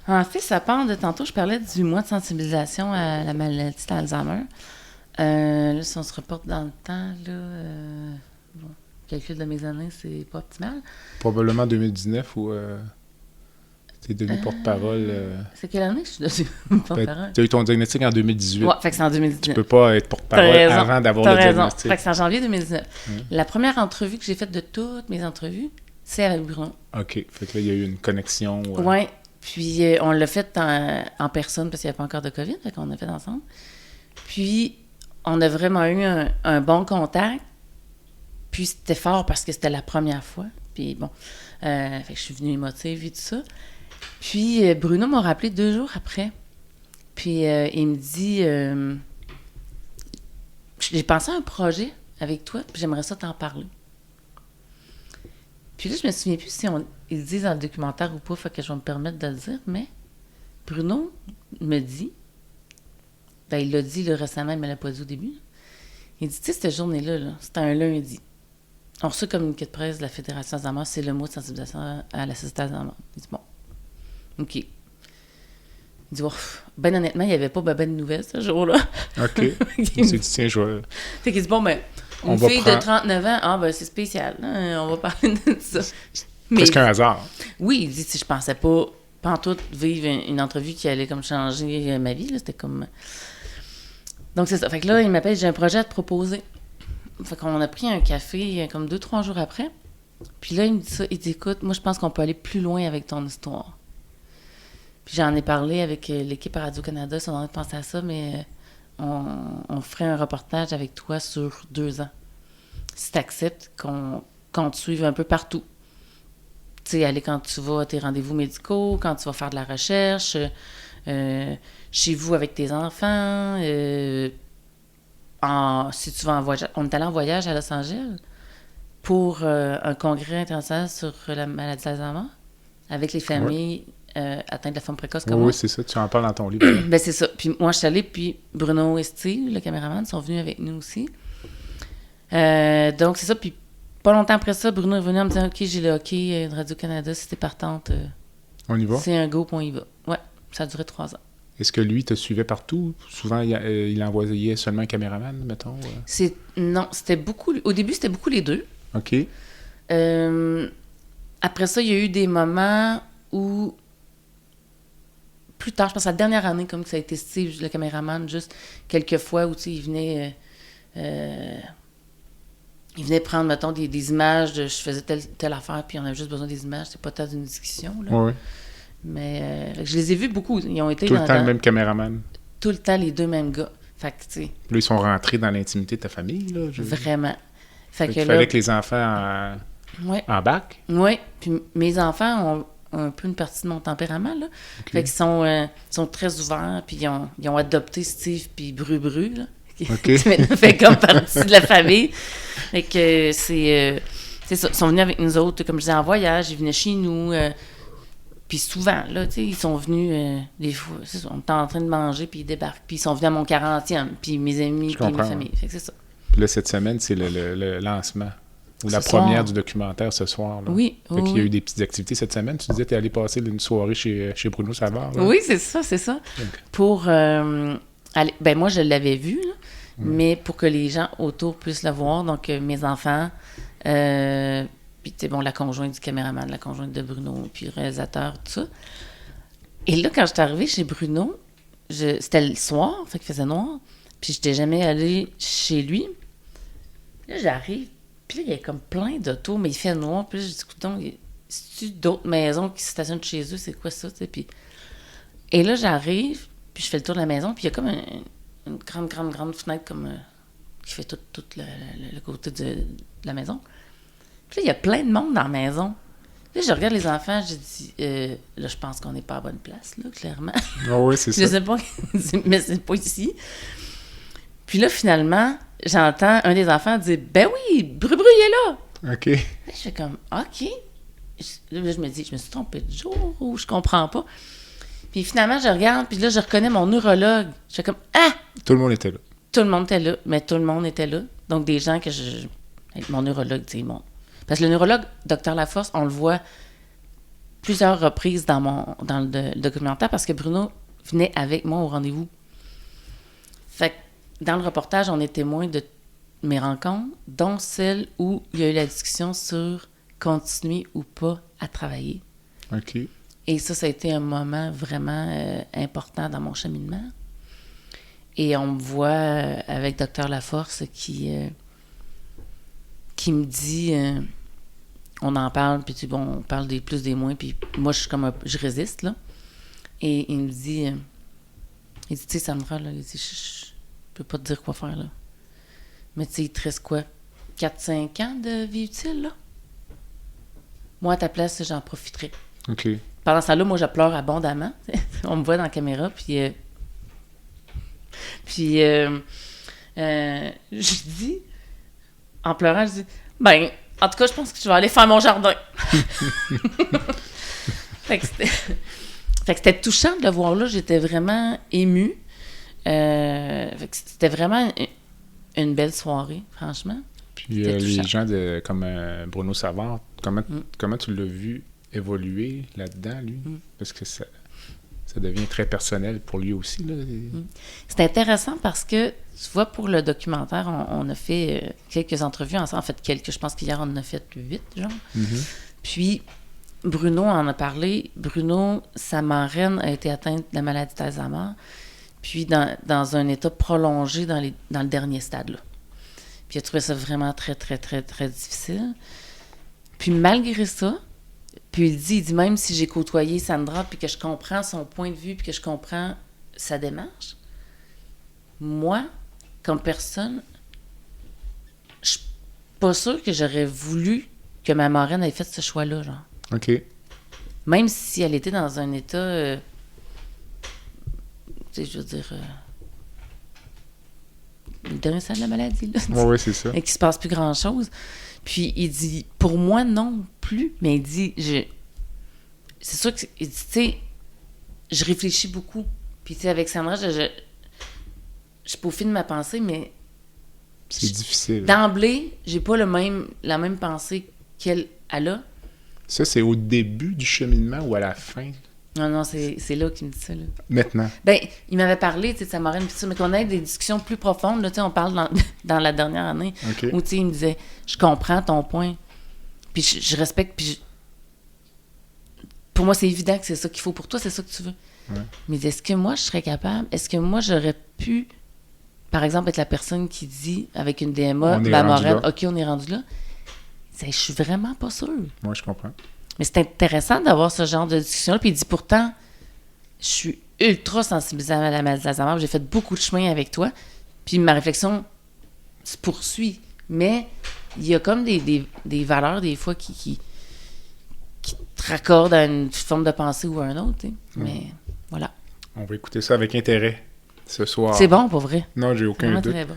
En fait, ça part de tantôt, je parlais du mois de sensibilisation à la maladie d'Alzheimer. Là, si on se reporte dans le temps, là, bon, le calcul de mes années, c'est pas optimal. Probablement 2019 ou tu es devenu porte-parole. C'est quelle année que je suis devenue porte-parole? Tu as eu ton diagnostic en 2018. Ouais, fait que c'est en Tu 2019. peux pas être porte-parole avant d'avoir le diagnostic. Fait que c'est en janvier 2019. La première entrevue que j'ai faite de toutes mes entrevues, c'est avec Bruno. OK. Fait que là, il y a eu une connexion. Oui. Puis on l'a fait en personne parce qu'il n'y avait pas encore de COVID, fait qu'on l'a fait ensemble. Puis on a vraiment eu un bon contact. Puis c'était fort parce que c'était la première fois. Puis bon, fait que je suis venue émotive et tout ça. Puis Bruno m'a rappelé 2 jours après. Puis il me dit j'ai pensé à un projet avec toi, puis j'aimerais ça t'en parler. Puis là, je me souviens plus si ils le disent dans le documentaire ou pas, fait que je vais me permettre de le dire, mais Bruno me dit, ben il l'a dit là, récemment, il ne me l'a pas dit au début. Il dit, tu sais, cette journée-là, là, c'était un lundi. On reçoit un communiqué de presse de la Fédération Alzheimer, c'est le mois de sensibilisation à la société Alzheimer. Il dit, bon, OK. Il dit, oh, ben honnêtement, il n'y avait pas ben de nouvelles ce jour-là. OK. Il s'est dit, tiens, je vais... Fait qu'il dit, bon, ben, une fille de 39 ans, ah, ben c'est spécial, hein, on va parler de ça. Mais, presque un hasard. oui, il dit, si je pensais pas pantoute vivre une entrevue qui allait comme changer ma vie, là, c'était comme... Donc, c'est ça. Fait que là, il m'appelle, j'ai un projet à te proposer. Fait qu'on a pris un café comme 2-3 jours après. Puis là, il me dit ça. Il dit, écoute, moi, je pense qu'on peut aller plus loin avec ton histoire. Puis j'en ai parlé avec l'équipe à Radio-Canada, si on a pensé à ça, mais on ferait un reportage avec toi sur 2 ans. Si tu acceptes qu'on te suive un peu partout. Tu sais, aller quand tu vas à tes rendez-vous médicaux, quand tu vas faire de la recherche, chez vous avec tes enfants, si tu vas en voyage. On est allé en voyage à Los Angeles pour un congrès international sur la maladie d'Alzheimer avec les familles atteintes de la forme précoce comme moi. Oui, c'est ça. Tu en parles dans ton livre. Ben c'est ça. Puis moi, je suis allée, puis Bruno et Steve, le caméraman, sont venus avec nous aussi. Donc, c'est ça. Puis, pas longtemps après ça, Bruno est venu en me disant « OK, j'ai le hockey de Radio-Canada, si t'es partante, on y va? C'est un go, puis on y va. » Ouais, ça a duré 3 ans. Est-ce que lui te suivait partout? Souvent, il envoyait seulement un caméraman, mettons? Non, c'était beaucoup... Au début, c'était beaucoup les deux. OK. Après ça, il y a eu des moments où... Plus tard, je pense à la dernière année, comme ça a été Steve, le caméraman, juste quelques fois où, tu sais, il venait prendre, mettons, des images de je faisais telle affaire, puis on avait juste besoin des images. C'est pas tant d'une discussion, là. Oui. Mais je les ai vus beaucoup. Ils ont été tout le temps le même caméraman. Tout le temps les deux mêmes gars. Fait que, tu sais... Là, ils sont rentrés dans l'intimité de ta famille, là. Vraiment. Fait qu'il fallait que les enfants embarquent. Oui. Puis mes enfants ont un peu une partie de mon tempérament, là. Okay. Fait qu'ils sont très ouverts, puis ils ont adopté Steve puis Bru, là. Okay. Qui maintenant fait comme partie de la famille. Fait que c'est ça. Ils sont venus avec nous autres, comme je disais, en voyage. Ils venaient chez nous. Puis souvent, là, tu sais, ils sont venus des fois. C'est ça, on était en train de manger, puis ils débarquent. Puis ils sont venus à mon 40e, puis mes amis, puis ma famille. Fait que c'est ça. Puis là, cette semaine, c'est le lancement. Ou la première du documentaire ce soir. Là. Oui. Fait qu'il y a eu des petites activités cette semaine. Tu disais que tu es allé passer une soirée chez Bruno Savard. Là. Oui, c'est ça. Okay. Pour aller... Ben moi, je l'avais vu, là, mais pour que les gens autour puissent le voir. Donc, mes enfants, puis, tu sais, bon, la conjointe du caméraman, la conjointe de Bruno, puis le réalisateur, tout ça. Et là, quand je suis arrivée chez Bruno, c'était le soir, fait qu'il faisait noir, puis je n'étais jamais allée chez lui. Là, j'arrive, puis là, il y a comme plein d'autos, mais il fait noir. Puis là, je dis, écoutons, c'est-tu d'autres maisons qui se stationnent chez eux? C'est quoi ça, tu sais? Puis... Et là, j'arrive, puis je fais le tour de la maison, puis il y a comme une grande fenêtre comme qui fait tout le côté de la maison. Puis là, il y a plein de monde dans la maison. Là, je regarde les enfants, je dis, là, je pense qu'on n'est pas à bonne place, là, clairement. Ah oui, c'est ça. Je sais pas, mais c'est pas ici. Puis là, finalement, j'entends un des enfants dire, ben oui, Bru, il est là. OK. Là, je fais comme, OK. Là, je me dis, je me suis trompée de jour ou je comprends pas. Puis finalement, je regarde, puis là, je reconnais mon neurologue. Je fais comme, ah! Tout le monde était là. Tout le monde était là, mais tout le monde était là. Donc, des gens que mon neurologue, tu sais, parce que le neurologue, Dr Laforce, on le voit plusieurs reprises dans le documentaire parce que Bruno venait avec moi au rendez-vous. Fait que dans le reportage, on est témoin de mes rencontres, dont celle où il y a eu la discussion sur continuer ou pas à travailler. OK. Et ça a été un moment vraiment important dans mon cheminement. Et on me voit avec Dr Laforce qui me dit... on en parle, puis on parle des plus, des moins, puis moi, je résiste, là. Et il me dit, tu sais, Sandra, là, il dit, je peux pas te dire quoi faire, là. Mais tu sais, il te reste quoi? 4-5 ans de vie utile, là? Moi, à ta place, j'en profiterai. OK. Pendant ce temps-là, moi, je pleure abondamment. On me voit dans la caméra, puis je dis, en pleurant, je dis, ben... En tout cas, je pense que je vais aller faire mon jardin. Fait que c'était touchant de le voir là. J'étais vraiment émue. Fait que c'était vraiment une belle soirée, franchement. Puis les gens comme Bruno Savard, comment tu l'as vu évoluer là-dedans, lui? Parce que ça devient très personnel pour lui aussi, là. C'est intéressant parce que, tu vois, pour le documentaire, on a fait quelques entrevues ensemble. En fait, je pense qu'hier, on en a fait 8, genre. Mm-hmm. Puis, Bruno en a parlé. Bruno, sa marraine a été atteinte de la maladie d'Alzheimer, puis dans un état prolongé dans le dernier stade, là. Puis, il a trouvé ça vraiment très, très, très, très difficile. Puis, malgré ça, puis il dit même si j'ai côtoyé Sandra, puis que je comprends son point de vue, puis que je comprends sa démarche, moi, comme personne, je suis pas sûre que j'aurais voulu que ma marraine ait fait ce choix-là, genre. OK. Même si elle était dans un état, tu sais, je veux dire, le dernier stade de la maladie, là. Oui, c'est ça. Et qu'il se passe plus grand-chose. Puis il dit, pour moi, non plus, mais il dit, c'est sûr que, il dit, tu sais, je réfléchis beaucoup. Puis, tu sais, avec Sandra, je peaufine ma pensée, mais C'est difficile. D'emblée, j'ai pas la même pensée qu'elle a. Ça, c'est au début du cheminement ou à la fin? Non, c'est là qu'il me dit ça, là. Maintenant. Ben, il m'avait parlé, tu sais, de sa marraine, mais qu'on ait des discussions plus profondes, là, tu sais, on parle dans la dernière année, OK. où, tu sais, il me disait, je comprends ton point, puis je respecte, puis pour moi, c'est évident que c'est ça qu'il faut. Pour toi, c'est ça que tu veux. Ouais. Mais est-ce que moi, je serais capable, est-ce que moi, j'aurais pu, par exemple, être la personne qui dit, avec une DMA, ma marraine, OK, on est rendu là? Je suis vraiment pas sûre. Moi, je comprends. Mais c'est intéressant d'avoir ce genre de discussion-là. Puis il dit pourtant, je suis ultra sensibilisée à la maladie d'Alzheimer. J'ai fait beaucoup de chemin avec toi. Puis ma réflexion se poursuit. Mais il y a comme des valeurs, des fois, qui te raccordent à une forme de pensée ou à un autre. Mais voilà. On va écouter ça avec intérêt ce soir. C'est bon, pour vrai. Non, j'ai aucun doute. Très bon.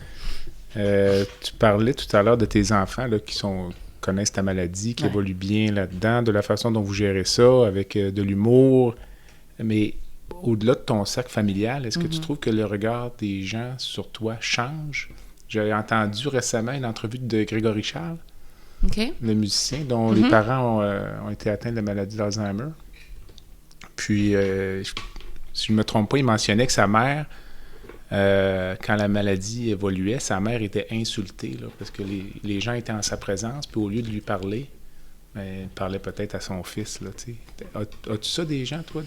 Tu parlais tout à l'heure de tes enfants là, qui connaissent ta maladie, qui évoluent bien là-dedans, de la façon dont vous gérez ça, avec de l'humour. Mais au-delà de ton cercle familial, est-ce que tu trouves que le regard des gens sur toi change? J'ai entendu récemment une entrevue de Grégory Charles, le musicien, dont les parents ont été atteints de la maladie d'Alzheimer. Puis, si je ne me trompe pas, il mentionnait que sa mère, quand la maladie évoluait, sa mère était insultée là, parce que les gens étaient en sa présence, puis au lieu de lui parler, elle parlait peut-être à son fils. Là, as-tu ça des gens, toi?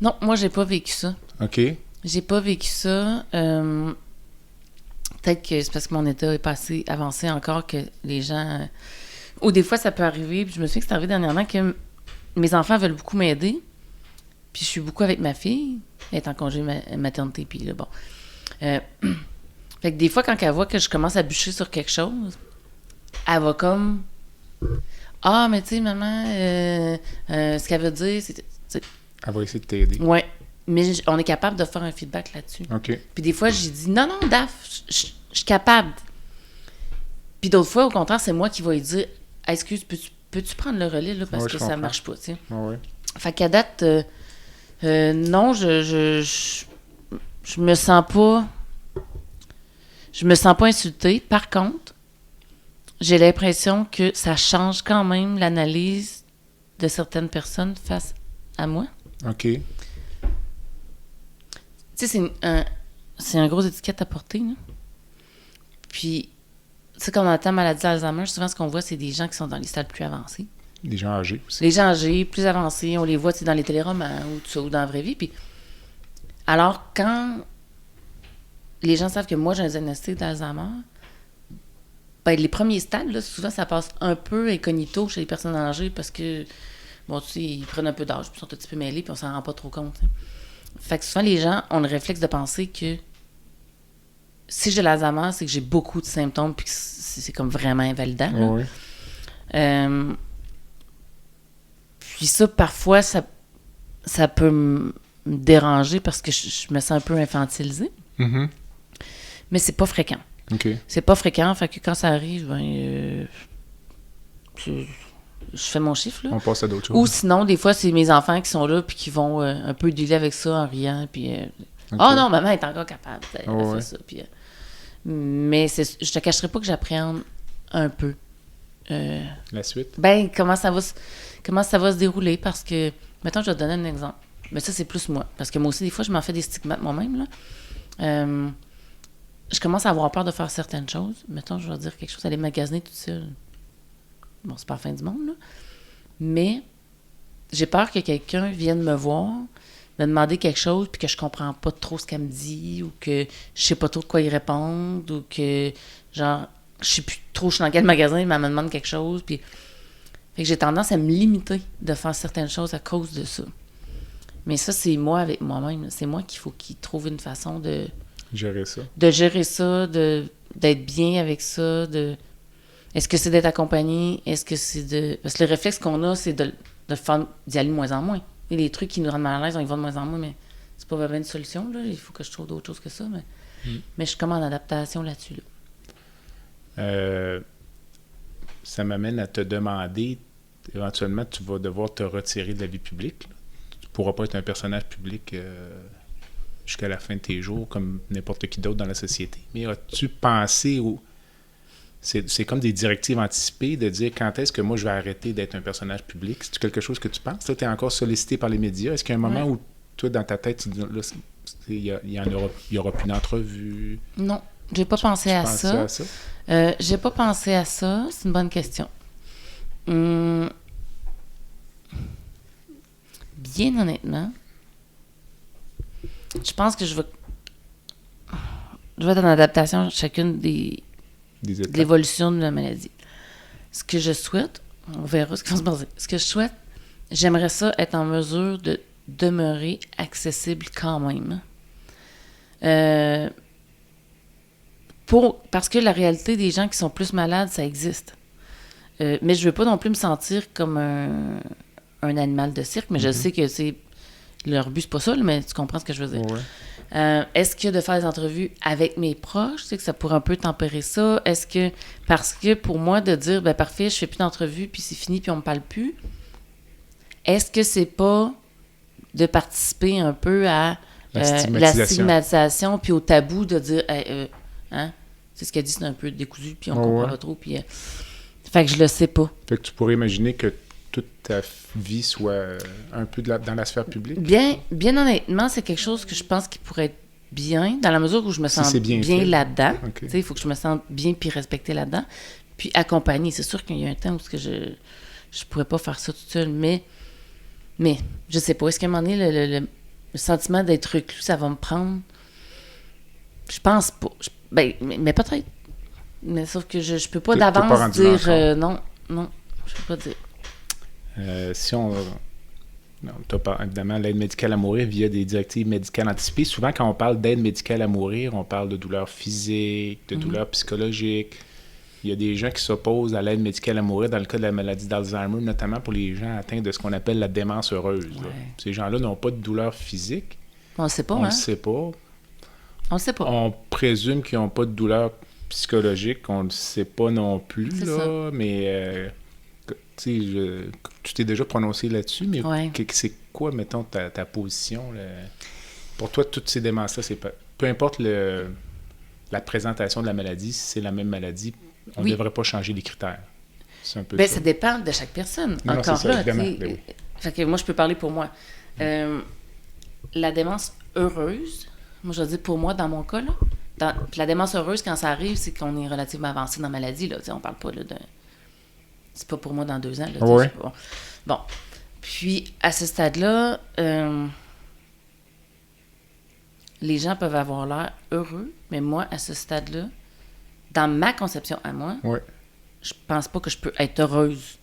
Non, moi, j'ai pas vécu ça. OK. J'ai pas vécu ça. Peut-être que c'est parce que mon état est pas assez avancé encore que les gens... Ou des fois, ça peut arriver. Puis je me souviens que c'est arrivé dernièrement que mes enfants veulent beaucoup m'aider. Puis je suis beaucoup avec ma fille. Elle est en congé maternité. Puis là, bon. Fait que des fois, quand elle voit que je commence à bûcher sur quelque chose, elle va comme... Ah, mais tu sais, maman, ce qu'elle veut dire, c'est... Elle va essayer de t'aider. Ouais. Mais on est capable de faire un feedback là-dessus. OK. Puis des fois, j'ai dit, non, Daph, je suis capable. Puis d'autres fois, au contraire, c'est moi qui vais lui dire, excuse, peux-tu prendre le relais, là, parce que ça marche pas, tu sais. Ouais. Fait qu'à date, non, je me sens pas... Je me sens pas insultée. Par contre, j'ai l'impression que ça change quand même l'analyse de certaines personnes face à moi. OK. Tu sais, c'est un gros étiquette à porter, là. Puis, tu sais, quand on entend maladie d'Alzheimer, souvent, ce qu'on voit, c'est des gens qui sont dans les stades plus avancés. Des gens âgés aussi. Les gens âgés, plus avancés, on les voit, tu sais, dans les téléromans ou tout ça, ou dans la vraie vie. Puis, alors, quand les gens savent que moi, j'ai un diagnostic d'Alzheimer, ben, les premiers stades, là, souvent, ça passe un peu incognito chez les personnes âgées parce que, bon, tu sais, ils prennent un peu d'âge, puis ils sont un petit peu mêlés, puis on s'en rend pas trop compte, t'sais. Fait que souvent, les gens ont le réflexe de penser que si j'ai l'Alzheimer, c'est que j'ai beaucoup de symptômes puis que c'est comme vraiment invalidant. Oh, oui. Puis ça, parfois, ça peut me déranger parce que je me sens un peu infantilisée. Mm-hmm. Mais c'est pas fréquent. OK. C'est pas fréquent, fait que quand ça arrive, ben... je fais mon chiffre, là. On passe à d'autres choses. Ou sinon, des fois, c'est mes enfants qui sont là puis qui vont un peu dealer avec ça en riant. Puis, oh non, maman est encore capable. Elle fait ça. Puis, mais je te cacherai pas que j'appréhende un peu. La suite? Ben, comment ça va se dérouler? Parce que, mettons, je vais te donner un exemple. Mais ça, c'est plus moi. Parce que moi aussi, des fois, je m'en fais des stigmates moi-même, là. Je commence à avoir peur de faire certaines choses. Mettons, je vais dire quelque chose, aller magasiner toute seule. Bon, c'est pas la fin du monde, là. Mais j'ai peur que quelqu'un vienne me voir, me demander quelque chose, puis que je comprends pas trop ce qu'elle me dit, ou que je sais pas trop de quoi y répondre, ou que, genre, je sais plus trop, je suis dans quel magasin, mais elle me demande quelque chose, puis... Fait que j'ai tendance à me limiter de faire certaines choses à cause de ça. Mais ça, c'est moi avec moi-même. C'est moi qu'il trouve une façon de... Gérer ça. De gérer ça, d'être bien avec ça, Est-ce que c'est d'être accompagné? Est-ce que c'est de... Parce que le réflexe qu'on a, c'est d'y aller de moins en moins. Et les trucs qui nous rendent mal à l'aise, on y va de moins en moins, mais c'est pas vraiment une solution, là. Il faut que je trouve d'autres choses que ça, mais je suis comme en adaptation là-dessus, là. Ça m'amène à te demander, éventuellement, tu vas devoir te retirer de la vie publique, là. Tu pourras pas être un personnage public jusqu'à la fin de tes jours, comme n'importe qui d'autre dans la société. Mais as-tu pensé au... C'est comme des directives anticipées de dire quand est-ce que moi je vais arrêter d'être un personnage public. C'est quelque chose que tu penses? Tu es encore sollicité par les médias. Est-ce qu'il y a un moment où toi, dans ta tête, tu dis là, il y aura plus d'entrevue? Non, j'ai pas pensé à ça. J'ai pas pensé à ça. C'est une bonne question. Bien honnêtement, je pense que je vais être en adaptation à chacune de l'évolution de la maladie. Ce que je souhaite, on verra ce qui va se passer. Ce que je souhaite, j'aimerais ça être en mesure de demeurer accessible quand même. Parce que la réalité des gens qui sont plus malades, ça existe. Mais je veux pas non plus me sentir comme un animal de cirque, mais je sais que leur but, c'est pas ça, mais tu comprends ce que je veux dire. Ouais. Est-ce que de faire des entrevues avec mes proches, tu sais que ça pourrait un peu tempérer ça? Est-ce que, parce que pour moi, de dire, ben parfait, je fais plus d'entrevues, puis c'est fini, puis on me parle plus, est-ce que c'est pas de participer un peu à la stigmatisation, puis au tabou de dire, c'est ce qu'elle dit, c'est un peu décousu, puis on comprend pas trop, puis... fait que je le sais pas. Fait que tu pourrais imaginer que toute ta vie soit un peu dans la sphère publique? Bien honnêtement, c'est quelque chose que je pense qui pourrait être bien, dans la mesure où je me sens bien là-dedans. Okay. Il faut que je me sente bien puis respectée là-dedans. Puis accompagnée. C'est sûr qu'il y a un temps où je pourrais pas faire ça toute seule, mais je sais pas. Est-ce qu'à un moment donné, le sentiment d'être reclus, ça va me prendre? Je pense pas. Mais peut-être. Mais sauf que je peux pas d'avance dire non, je peux pas dire. Si on as évidemment l'aide médicale à mourir via des directives médicales anticipées. Souvent, quand on parle d'aide médicale à mourir, on parle de douleurs physiques, de douleurs psychologiques. Il y a des gens qui s'opposent à l'aide médicale à mourir dans le cas de la maladie d'Alzheimer, notamment pour les gens atteints de ce qu'on appelle la démence heureuse. Ouais. Ces gens-là n'ont pas de douleur physique. On le sait pas, On le sait pas. On le sait pas. On présume qu'ils n'ont pas de douleur psychologique. On ne le sait pas non plus, là, mais... tu t'es déjà prononcé là-dessus, mais c'est quoi, mettons, ta position? Là? Pour toi, toutes ces démences-là, peu importe la présentation de la maladie, si c'est la même maladie, on ne devrait pas changer les critères. C'est un peu ça. Ça dépend de chaque personne. Non, encore c'est ça, là, évidemment. Ben oui. Fait que moi, je peux parler pour moi. La démence heureuse, moi, je veux dire pour moi, dans mon cas, là, la démence heureuse, quand ça arrive, c'est qu'on est relativement avancé dans la maladie. Là, on parle pas là, de... C'est pas pour moi dans 2 ans. Là, ouais. Bon. Puis, à ce stade-là, les gens peuvent avoir l'air heureux, mais moi, à ce stade-là, dans ma conception à moi, je pense pas que je peux être heureuse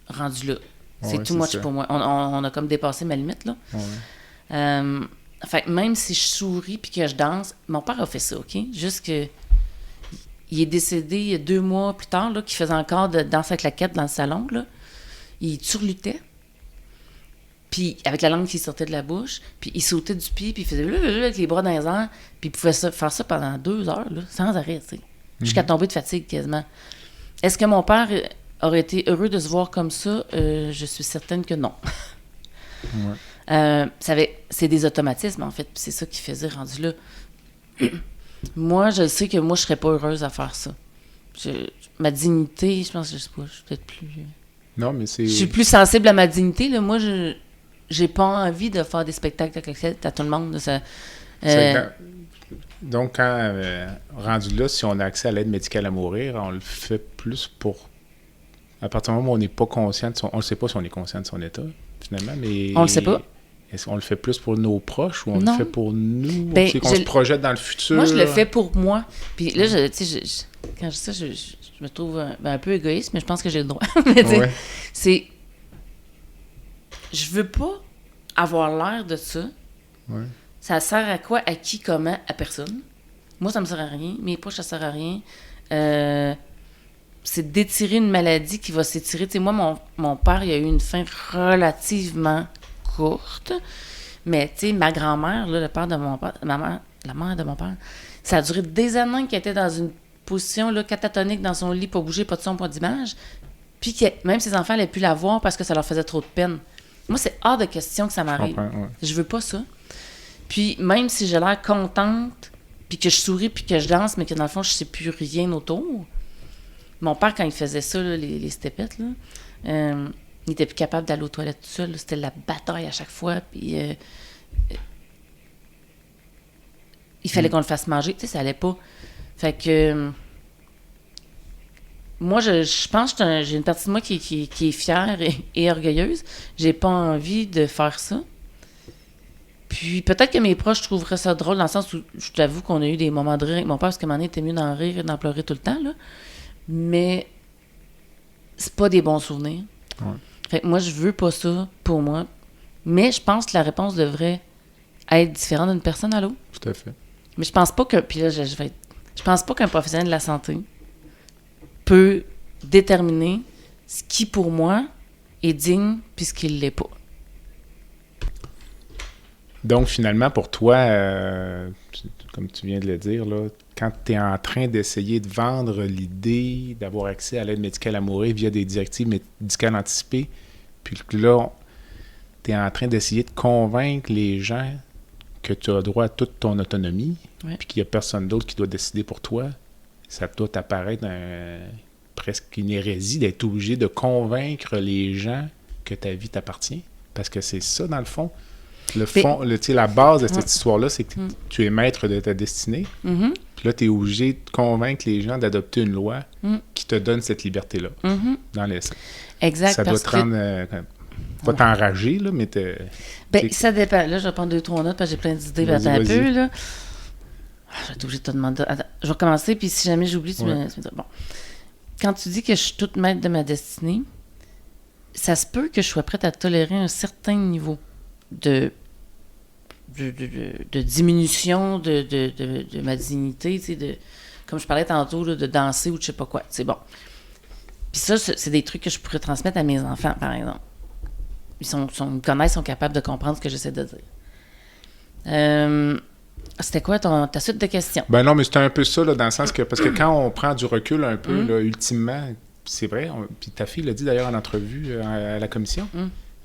rendue là. C'est too much pour moi. On a comme dépassé ma limite, là. Fait que même si je souris puis que je danse, mon père a fait ça, OK? Juste que il est décédé il y a 2 mois plus tard, là, qu'il faisait encore de danse à claquettes dans le salon, là. Il turlutait. Puis avec la langue qui sortait de la bouche, puis il sautait du pied, puis il faisait avec les bras dans les airs, puis il pouvait faire ça pendant 2 heures, là, sans arrêt, tu sais. Jusqu'à tomber de fatigue, quasiment. Est-ce que mon père aurait été heureux de se voir comme ça? Je suis certaine que non. C'est des automatismes, en fait, puis c'est ça qui faisait rendu là. Moi, je sais que moi, je serais pas heureuse à faire ça. Ma dignité, je pense que je sais pas, je suis peut-être plus... Non, mais c'est... Je suis plus sensible à ma dignité, là. Moi, j'ai pas envie de faire des spectacles à tout le monde. Donc, quand rendu là, si on a accès à l'aide médicale à mourir, on le fait plus pour... À partir du moment où on n'est pas conscient de son... On ne sait pas si on est conscient de son état, finalement, mais... On le sait pas. Est-ce qu'on le fait plus pour nos proches ou on le fait pour nous? C'est qu'on se projette dans le futur? Moi, je le fais pour moi. Puis là, quand je dis ça, je me trouve un peu égoïste, mais je pense que j'ai le droit. C'est... Je veux pas avoir l'air de ça. Ouais. Ça sert à quoi? À qui? Comment? À personne. Moi, ça me sert à rien. Mes proches, ça sert à rien. C'est d'étirer une maladie qui va s'étirer. Tu sais, moi, mon père, il a eu une fin relativement courte, mais tu sais, ma grand-mère, là, le père de mon père, la mère de mon père, ça a duré des années qu'elle était dans une position là, catatonique dans son lit, pas bouger, pas de son, pas d'image, puis que même ses enfants n'allaient plus la voir parce que ça leur faisait trop de peine. Moi, c'est hors de question que ça m'arrive. Je veux pas ça. Puis même si j'ai l'air contente, puis que je souris, puis que je danse, mais que dans le fond, je sais plus rien autour. Mon père, quand il faisait ça, là, les stepettes, là, il était plus capable d'aller aux toilettes tout seul. Là. C'était la bataille à chaque fois. Puis il fallait qu'on le fasse manger. Tu sais, ça allait pas. Fait que moi, je pense que j'ai une partie de moi qui est fière et orgueilleuse. J'ai pas envie de faire ça. Puis peut-être que mes proches trouveraient ça drôle dans le sens où je t'avoue qu'on a eu des moments de rire avec mon père parce qu'à un moment donné, il était mieux d'en rire et d'en pleurer tout le temps, là. Mais c'est pas des bons souvenirs. Ouais. Fait que moi, je veux pas ça pour moi. Mais je pense que la réponse devrait être différente d'une personne à l'autre. Tout à fait. Mais je pense pas que... Puis là, je pense pas qu'un professionnel de la santé peut déterminer ce qui, pour moi, est digne puis ce qui l'est pas. Donc, finalement, pour toi, comme tu viens de le dire, là, quand tu es en train d'essayer de vendre l'idée d'avoir accès à l'aide médicale à mourir via des directives médicales anticipées, puis que là, tu es en train d'essayer de convaincre les gens que tu as droit à toute ton autonomie, Ouais. puis qu'il n'y a personne d'autre qui doit décider pour toi, ça doit t'apparaître presque une hérésie d'être obligé de convaincre les gens que ta vie t'appartient. Parce que c'est ça, dans le fond. La base de cette histoire-là, c'est que tu es maître de ta destinée. Mm-hmm. Puis là, tu es obligé de convaincre les gens d'adopter une loi qui te donne cette liberté-là, dans l'essai. Exact. Ça doit te rendre... pas t'enrager, là, mais ça dépend. Là, je vais prendre 2-3 notes parce que j'ai plein d'idées. Vas-y, Attends un vas-y. peu, là. Je vais être obligée de te demander... Attends, je vais recommencer, puis si jamais j'oublie, tu me diras. Bon. Quand tu dis que je suis toute maître de ma destinée, ça se peut que je sois prête à tolérer un certain niveau de diminution de ma dignité, tu sais, comme je parlais tantôt, là, de danser ou de je sais pas quoi. C'est bon. Puis ça, c'est des trucs que je pourrais transmettre à mes enfants, par exemple. Ils me connaissent, sont capables de comprendre ce que j'essaie de dire. C'était quoi ta suite de questions? Ben non, mais c'était un peu ça, là, dans le sens que... Parce que quand on prend du recul un peu, là, ultimement, c'est vrai, puis ta fille l'a dit d'ailleurs en entrevue à la commission,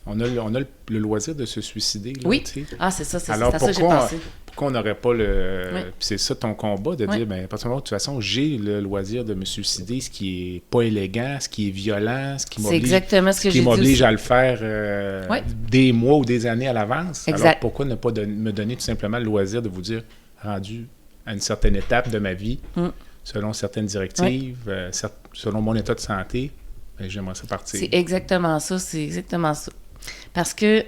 on a le loisir de se suicider. Là, oui. T'sais. Ah, c'est ça, Alors, à ça que j'ai pensé. Pourquoi on n'aurait pas le... Oui. Puis c'est ça ton combat, de dire, ben, à partir du moment où, de toute façon, j'ai le loisir de me suicider, ce qui est pas élégant, ce qui est violent, ce qui m'oblige, exactement ce que j'ai dit m'oblige aussi. à le faire des mois ou des années à l'avance. Exact. Alors, pourquoi ne pas me donner tout simplement le loisir de vous dire, rendu à une certaine étape de ma vie, selon certaines directives, selon mon état de santé, ben, j'aimerais ça partir. C'est exactement ça. Parce que,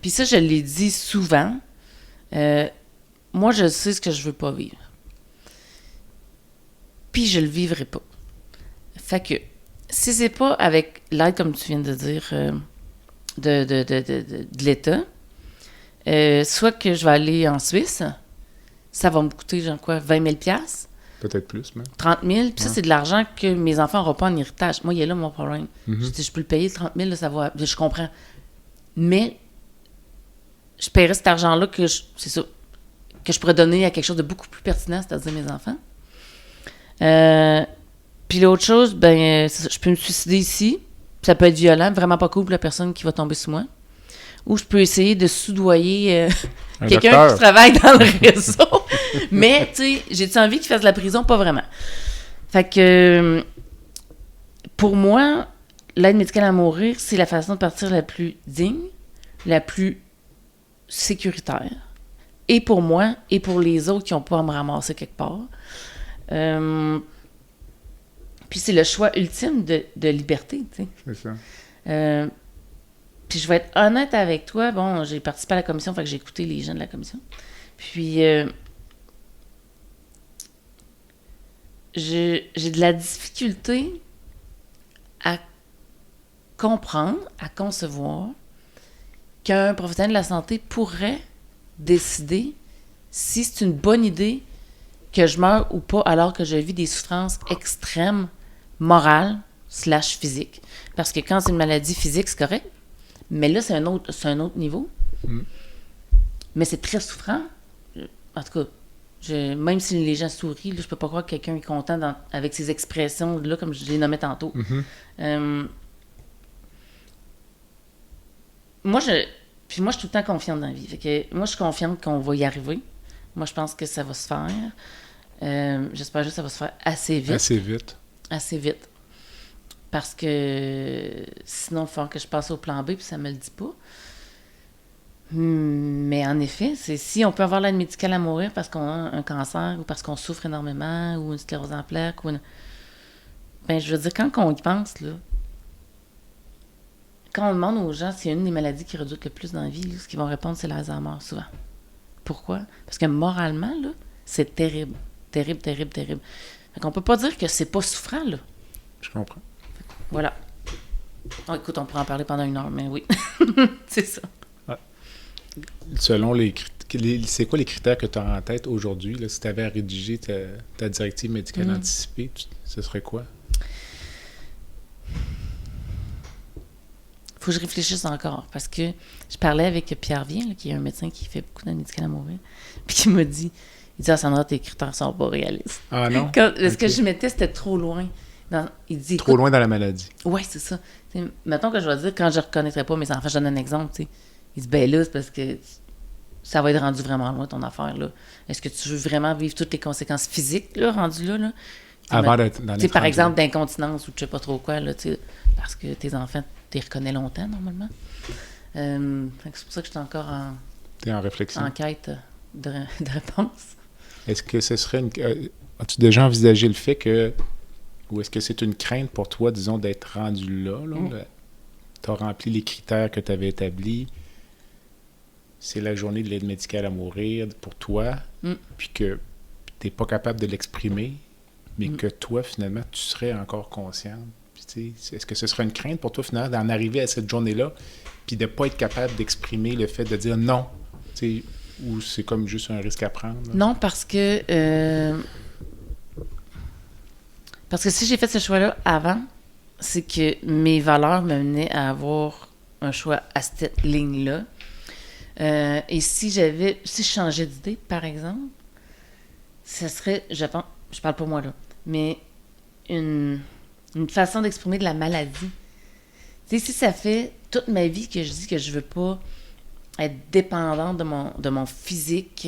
puis ça, je l'ai dit souvent, moi, je sais ce que je veux pas vivre. Puis je le vivrai pas. Fait que, si c'est pas avec l'aide, comme tu viens de dire, de l'État, soit que je vais aller en Suisse, ça va me coûter, genre quoi, 20 000 $? Peut-être plus, même. 30 000 puis ça, c'est de l'argent que mes enfants n'auront pas en héritage. Moi, il est là mon problème. Je dis, je peux le payer, 30 000 là, ça va... Je comprends. Mais je paierais cet argent-là que je pourrais donner à quelque chose de beaucoup plus pertinent, c'est-à-dire mes enfants. Puis l'autre chose, c'est ça, je peux me suicider ici. Ça peut être violent, vraiment pas cool pour la personne qui va tomber sous moi. Ou je peux essayer de soudoyer quelqu'un docteur qui travaille dans le réseau. Mais, tu sais, j'ai-tu envie qu'il fasse de la prison? Pas vraiment. Fait que, pour moi, l'aide médicale à mourir, c'est la façon de partir la plus digne, la plus sécuritaire. Et pour moi, et pour les autres qui n'ont pas à me ramasser quelque part. Puis c'est le choix ultime de liberté, tu sais. C'est ça. Puis je vais être honnête avec toi. Bon, j'ai participé à la commission, fait que j'ai écouté les gens de la commission. Puis j'ai de la difficulté à comprendre, à concevoir qu'un professionnel de la santé pourrait décider si c'est une bonne idée que je meure ou pas alors que je vis des souffrances extrêmes, morales / physiques. Parce que quand c'est une maladie physique, c'est correct. Mais là, c'est un autre niveau. Mais c'est très souffrant. En tout cas, même si les gens sourient, là, je peux pas croire que quelqu'un est content avec ces expressions-là, comme je les nommais tantôt. Moi, Puis moi, je suis tout le temps confiante dans la vie. Fait que moi, je suis confiante qu'on va y arriver. Moi, je pense que ça va se faire. J'espère juste que ça va se faire assez vite. Assez vite. Assez vite. Parce que sinon, il va falloir que je passe au plan B, puis ça me le dit pas. Mais en effet, c'est si on peut avoir l'aide médicale à mourir parce qu'on a un cancer ou parce qu'on souffre énormément ou une sclérose en plaques ou une... Ben, je veux dire, quand on y pense, là, quand on demande aux gens s'il y a une des maladies qui redoutent le plus dans la vie, là, ce qu'ils vont répondre, c'est l'Alzheimer, souvent. Pourquoi? Parce que moralement, là, c'est terrible. Terrible, terrible, terrible. Fait qu'on peut pas dire que c'est pas souffrant, là. Je comprends. Voilà. Oh, écoute, on pourrait en parler pendant 1 heure, mais oui. C'est ça. Selon c'est quoi les critères que tu as en tête aujourd'hui? Là, si tu avais à rédiger ta directive médicale anticipée, ce serait quoi? Faut que je réfléchisse encore, parce que je parlais avec Pierre Vien, là, qui est un médecin qui fait beaucoup d'aide médicale à mourir, puis qui m'a dit, Sandra, tes critères sont pas réalistes. Ah non? Ce que je mettais, c'était trop loin. Il dit, trop loin dans la maladie. Oui, c'est ça. T'sais, mettons que je vais dire, quand je ne reconnaîtrais pas mes enfants, je donne un exemple, tu sais. Il dit, ben là, c'est parce que ça va être rendu vraiment loin, ton affaire, là. Est-ce que tu veux vraiment vivre toutes les conséquences physiques, là, rendues là? Avant d'être dans les par exemple, d'incontinence ou je sais pas trop quoi, là, tu sais, parce que tes enfants, tu les reconnais longtemps, normalement. C'est pour ça que je suis encore T'es en réflexion. En quête de réponse. Est-ce que ce serait as-tu déjà envisagé le fait que... Ou est-ce que c'est une crainte pour toi, disons, d'être rendu là? Tu as rempli les critères que tu avais établis. C'est la journée de l'aide médicale à mourir pour toi, puis que tu n'es pas capable de l'exprimer, mais que toi, finalement, tu serais encore consciente. Puis, est-ce que ce serait une crainte pour toi, finalement, d'en arriver à cette journée-là, puis de ne pas être capable d'exprimer le fait de dire non? Ou c'est comme juste un risque à prendre? Là? Non, parce que si j'ai fait ce choix-là avant, c'est que mes valeurs me menaient à avoir un choix à cette ligne-là. Et si je changeais d'idée, par exemple, ce serait, je parle pour moi là, mais une façon d'exprimer de la maladie. Tu sais, si ça fait toute ma vie que je dis que je veux pas être dépendante de mon physique,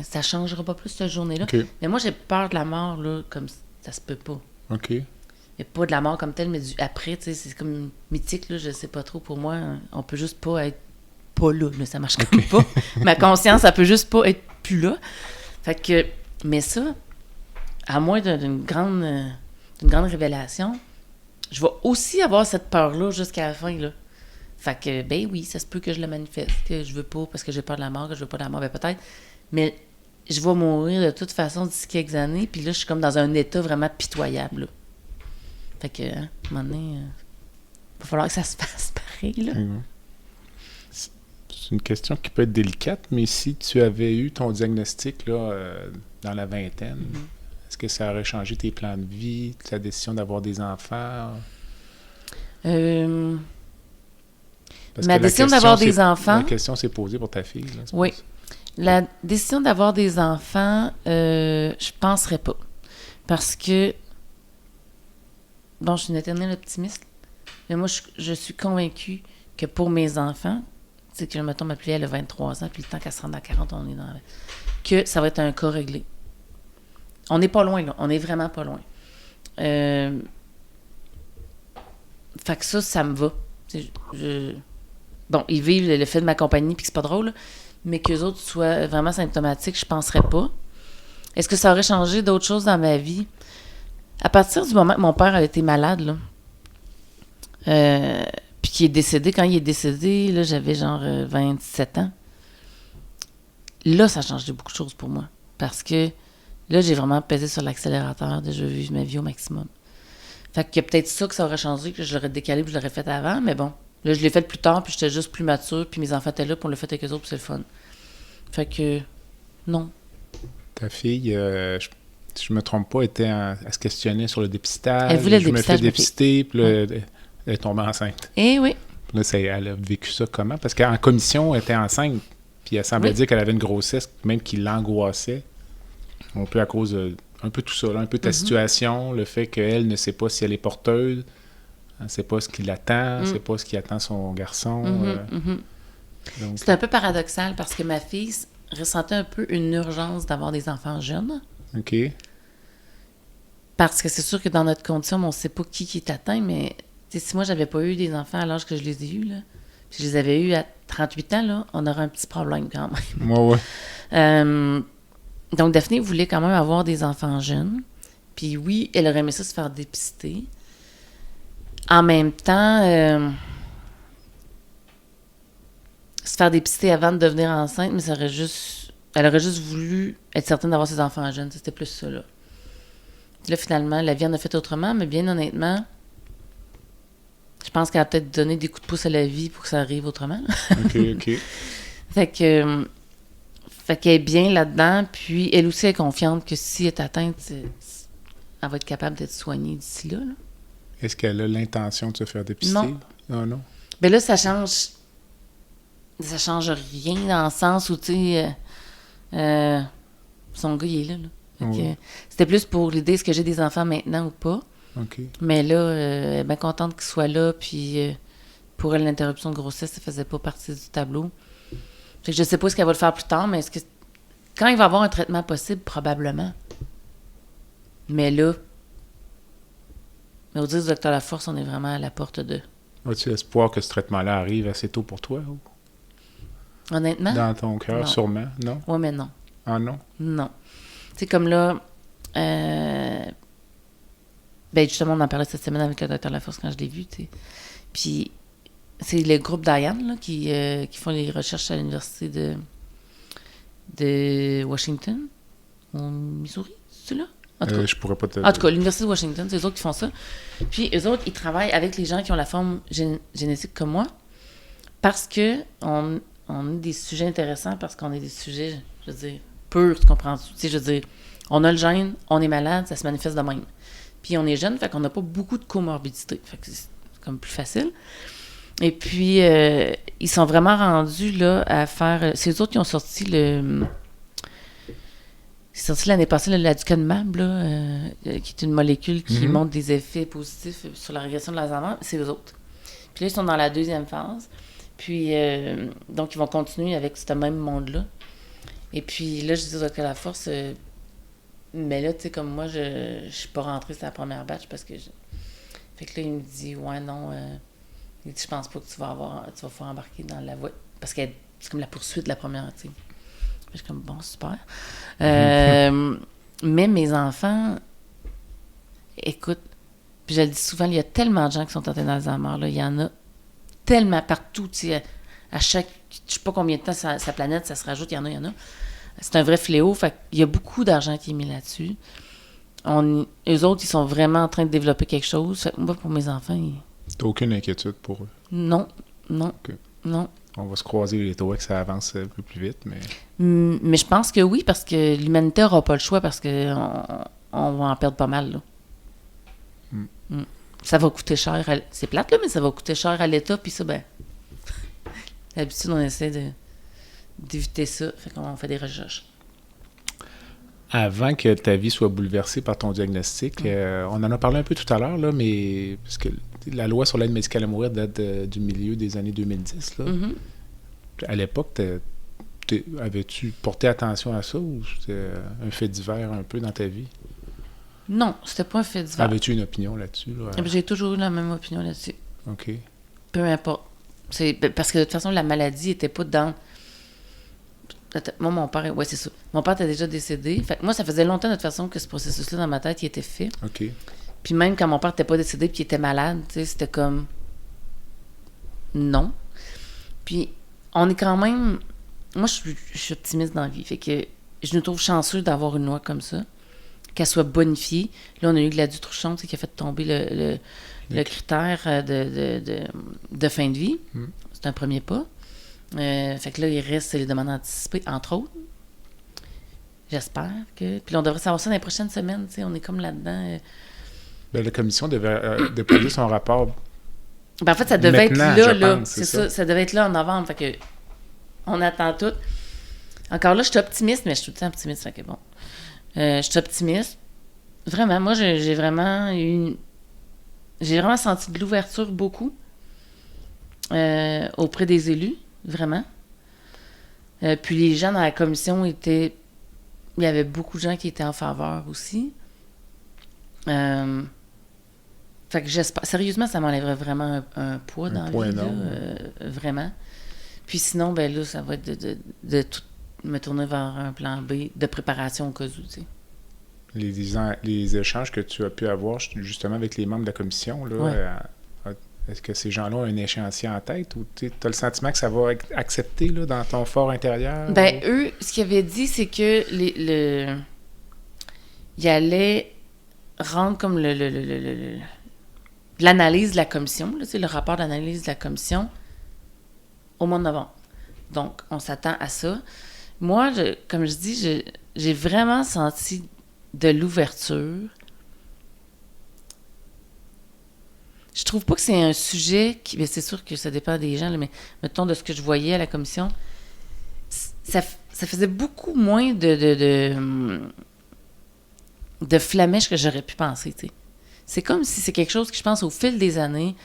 ça changera pas plus cette journée-là. Okay. Mais moi, j'ai peur de la mort, là, comme ça se peut pas. OK. Mais pas de la mort comme telle, mais du après, tu sais, c'est comme mythique, là, je sais pas trop. Pour moi, on peut juste pas être pas là, ça marche comme pas. Ma conscience, elle peut juste pas être plus là. Fait que, mais ça, à moins d'une grande révélation, je vais aussi avoir cette peur-là jusqu'à la fin, là. Fait que, ben oui, ça se peut que je le manifeste, que je veux pas, parce que j'ai peur de la mort, que je veux pas de la mort, ben peut-être. Mais je vais mourir de toute façon d'ici quelques années, puis là, je suis comme dans un état vraiment pitoyable, là. Fait que, à un moment donné, il va falloir que ça se fasse pareil, là. C'est une question qui peut être délicate, mais si tu avais eu ton diagnostic là, dans la vingtaine, est-ce que ça aurait changé tes plans de vie, ta décision d'avoir des enfants? Ma décision d'avoir des enfants... La question s'est posée pour ta fille. Là, oui. La décision d'avoir des enfants, je penserais pas. Parce que... Bon, je suis une éternelle optimiste, mais moi, je suis convaincue que pour mes enfants, c'est que, mettons, ma plus vieille, elle a 23 ans, puis le temps qu'elle se rende à 40, on est dans... que ça va être un cas réglé. On n'est pas loin, là. On est vraiment pas loin. Fait que ça me va. Bon, ils vivent le fait de ma compagnie, puis que c'est pas drôle, là, mais qu'eux autres soient vraiment symptomatiques, je penserais pas. Est-ce que ça aurait changé d'autres choses dans ma vie? À partir du moment que mon père a été malade, là, puis qu'il est décédé, quand il est décédé, là, j'avais genre 27 ans. Là, ça a changé beaucoup de choses pour moi. Parce que là, j'ai vraiment pesé sur l'accélérateur de je veux vivre ma vie au maximum. Fait qu'il y a peut-être ça que ça aurait changé, que je l'aurais décalé puis je l'aurais fait avant, mais bon. Là, je l'ai fait plus tard, puis j'étais juste plus mature, puis mes enfants étaient là, puis on l'a fait avec eux autres, puis c'est le fun. Fait que, non. Ta fille, si je me trompe pas, était à se questionner sur le dépistage. Elle voulait le dépistage. Je me fais dépister, puis là, ouais. Elle est tombée enceinte. Eh oui. Là, elle a vécu ça comment? Parce qu'en commission, elle était enceinte, puis elle semblait dire qu'elle avait une grossesse, même qui l'angoissait. Un peu à cause de un peu tout ça, là, un peu ta situation, le fait qu'elle ne sait pas si elle est porteuse, Elle sait pas ce qui l'attend, elle sait pas ce qui attend son garçon. Donc... C'est un peu paradoxal parce que ma fille ressentait un peu une urgence d'avoir des enfants jeunes. OK. Parce que c'est sûr que dans notre condition, on ne sait pas qui est atteint, mais si moi, j'avais pas eu des enfants à l'âge que je les ai eus, là, puis je les avais eus à 38 ans, là, on aurait un petit problème quand même. Ouais. Donc, Daphné voulait quand même avoir des enfants jeunes. Puis oui, elle aurait aimé ça se faire dépister. En même temps, se faire dépister avant de devenir enceinte, mais elle aurait juste voulu être certaine d'avoir ses enfants jeunes. C'était plus ça, là. Puis là, finalement, la vie en a fait autrement, mais bien honnêtement, je pense qu'elle a peut-être donné des coups de pouce à la vie pour que ça arrive autrement. OK. Fait qu'elle est bien là-dedans, puis elle aussi est confiante que si elle est atteinte, elle va être capable d'être soignée d'ici là. Est-ce qu'elle a l'intention de se faire dépister? Non. Non. Ben là, ça change rien dans le sens où, tu sais, son gars, il est là. C'était plus pour l'idée, est-ce que j'ai des enfants maintenant ou pas? OK. Mais là, elle est bien contente qu'il soit là, puis pour elle, l'interruption de grossesse, ça faisait pas partie du tableau. Fait que je sais pas ce qu'elle va le faire plus tard, mais quand il va avoir un traitement possible, probablement. Mais là, au dire du Dr Laforce, on est vraiment à la porte de... As-tu espoir que ce traitement-là arrive assez tôt pour toi? Ou? Honnêtement? Dans ton cœur, sûrement, non? Oui, mais non. Ah non? Non. Tu sais, comme là, justement, on en parlait cette semaine avec le Dr Laforce quand je l'ai vu, tu sais. Puis, c'est le groupe Diane, là, qui font les recherches à l'université de Washington, au Missouri, c'est là? En tout cas, je pourrais pas te... En tout cas, l'université de Washington, c'est eux autres qui font ça. Puis, eux autres, ils travaillent avec les gens qui ont la forme génétique comme moi, parce que on a des sujets intéressants, parce qu'on a des sujets, je veux dire, purs, tu comprends? Tu sais, je veux dire, on a le gène, on est malade, ça se manifeste de même. Puis, on est jeune, fait qu'on n'a pas beaucoup de comorbidité. Fait que c'est comme plus facile. Et puis, ils sont vraiment rendus, là, à faire... C'est eux autres qui ont sorti C'est sorti l'année passée, l'aducanumab, qui est une molécule qui montre des effets positifs sur la régression de l'Alzheimer. C'est eux autres. Puis là, ils sont dans la deuxième phase. Puis, donc, ils vont continuer avec ce même monde-là. Et puis, là, je dis aux Dr Laforce, mais là, tu sais, comme moi, je suis pas rentrée sur la première batch parce que... Fait que là, il me dit, ouais, non, il dit, je pense pas que tu vas pouvoir embarquer dans la voie. Parce que c'est comme la poursuite de la première, tu sais. Je suis comme, bon, super. Mais mes enfants, écoute, puis je le dis souvent, il y a tellement de gens qui sont atteints d'Alzheimer, là, il y en a tellement partout, tu sais, à chaque, je sais pas combien de temps sa planète, ça se rajoute, il y en a. C'est un vrai fléau, fait qu'il y a beaucoup d'argent qui est mis là-dessus. Eux autres, ils sont vraiment en train de développer quelque chose. Fait que moi, pour mes enfants, T'as aucune inquiétude pour eux? Non. Okay. Non. On va se croiser les doigts que ça avance un peu plus vite, mais... Mais je pense que oui, parce que l'humanité n'aura pas le choix, parce qu'on va en perdre pas mal, là. Ça va coûter cher. C'est plate, là, mais ça va coûter cher à l'État, puis ça, ben... D'habitude, on essaie d'éviter ça. Fait qu'on fait des recherches. Avant que ta vie soit bouleversée par ton diagnostic, on en a parlé un peu tout à l'heure, là, mais... Parce que la loi sur l'aide médicale à mourir date du milieu des années 2010, là. À l'époque, avais-tu porté attention à ça ou c'était un fait divers un peu dans ta vie? Non, c'était pas un fait divers. Avais-tu une opinion là-dessus? Là? J'ai toujours eu la même opinion là-dessus. OK. Peu importe. Parce que de toute façon, la maladie était pas dans... Moi, mon père... Ouais, c'est ça. Mon père était déjà décédé. Fait que moi, ça faisait longtemps de toute façon que ce processus-là dans ma tête, il était fait. OK. Puis même quand mon père n'était pas décédé puis il était malade, tu sais, c'était comme... Non. Puis on est quand même... Moi, je suis optimiste dans la vie. Fait que je nous trouve chanceux d'avoir une loi comme ça, qu'elle soit bonifiée. Là, on a eu Gladys Trouchon, qui a fait tomber le critère de fin de vie. C'est un premier pas. Fait que là, il reste les demandes anticipées, entre autres. J'espère que... Puis là, on devrait savoir ça dans les prochaines semaines, tu sais. On est comme là-dedans... La commission devait déposer son rapport. En fait, ça devait maintenant, être là. Pense, c'est ça. Ça devait être là en novembre. Fait que on attend tout. Encore là, je suis optimiste, mais je suis tout le temps optimiste. Fait que bon. Je suis optimiste. Vraiment, moi, j'ai vraiment eu j'ai vraiment senti de l'ouverture beaucoup auprès des élus, vraiment. Puis les gens dans la commission il y avait beaucoup de gens qui étaient en faveur aussi. Fait que j'espère... Sérieusement, ça m'enlèverait vraiment un poids dans la vie, là, vraiment. Puis sinon, ben là, ça va être de tout me tourner vers un plan B de préparation au cas où, tu sais. Les échanges que tu as pu avoir justement avec les membres de la commission, là, est-ce que ces gens-là ont un échéancier en tête ou tu as le sentiment que ça va être accepté là, dans ton fort intérieur? Ben, eux, ce qu'ils avaient dit, c'est que ils allaient rendre comme l'analyse de la commission, là, le rapport d'analyse de la commission au mois de novembre. Donc, on s'attend à ça. Moi, comme je dis, j'ai vraiment senti de l'ouverture. Je trouve pas que c'est un sujet qui... C'est sûr que ça dépend des gens, là, mais mettons de ce que je voyais à la commission, ça faisait beaucoup moins de flamèche que j'aurais pu penser, tu sais. C'est comme si c'est quelque chose que je pense au fil des années.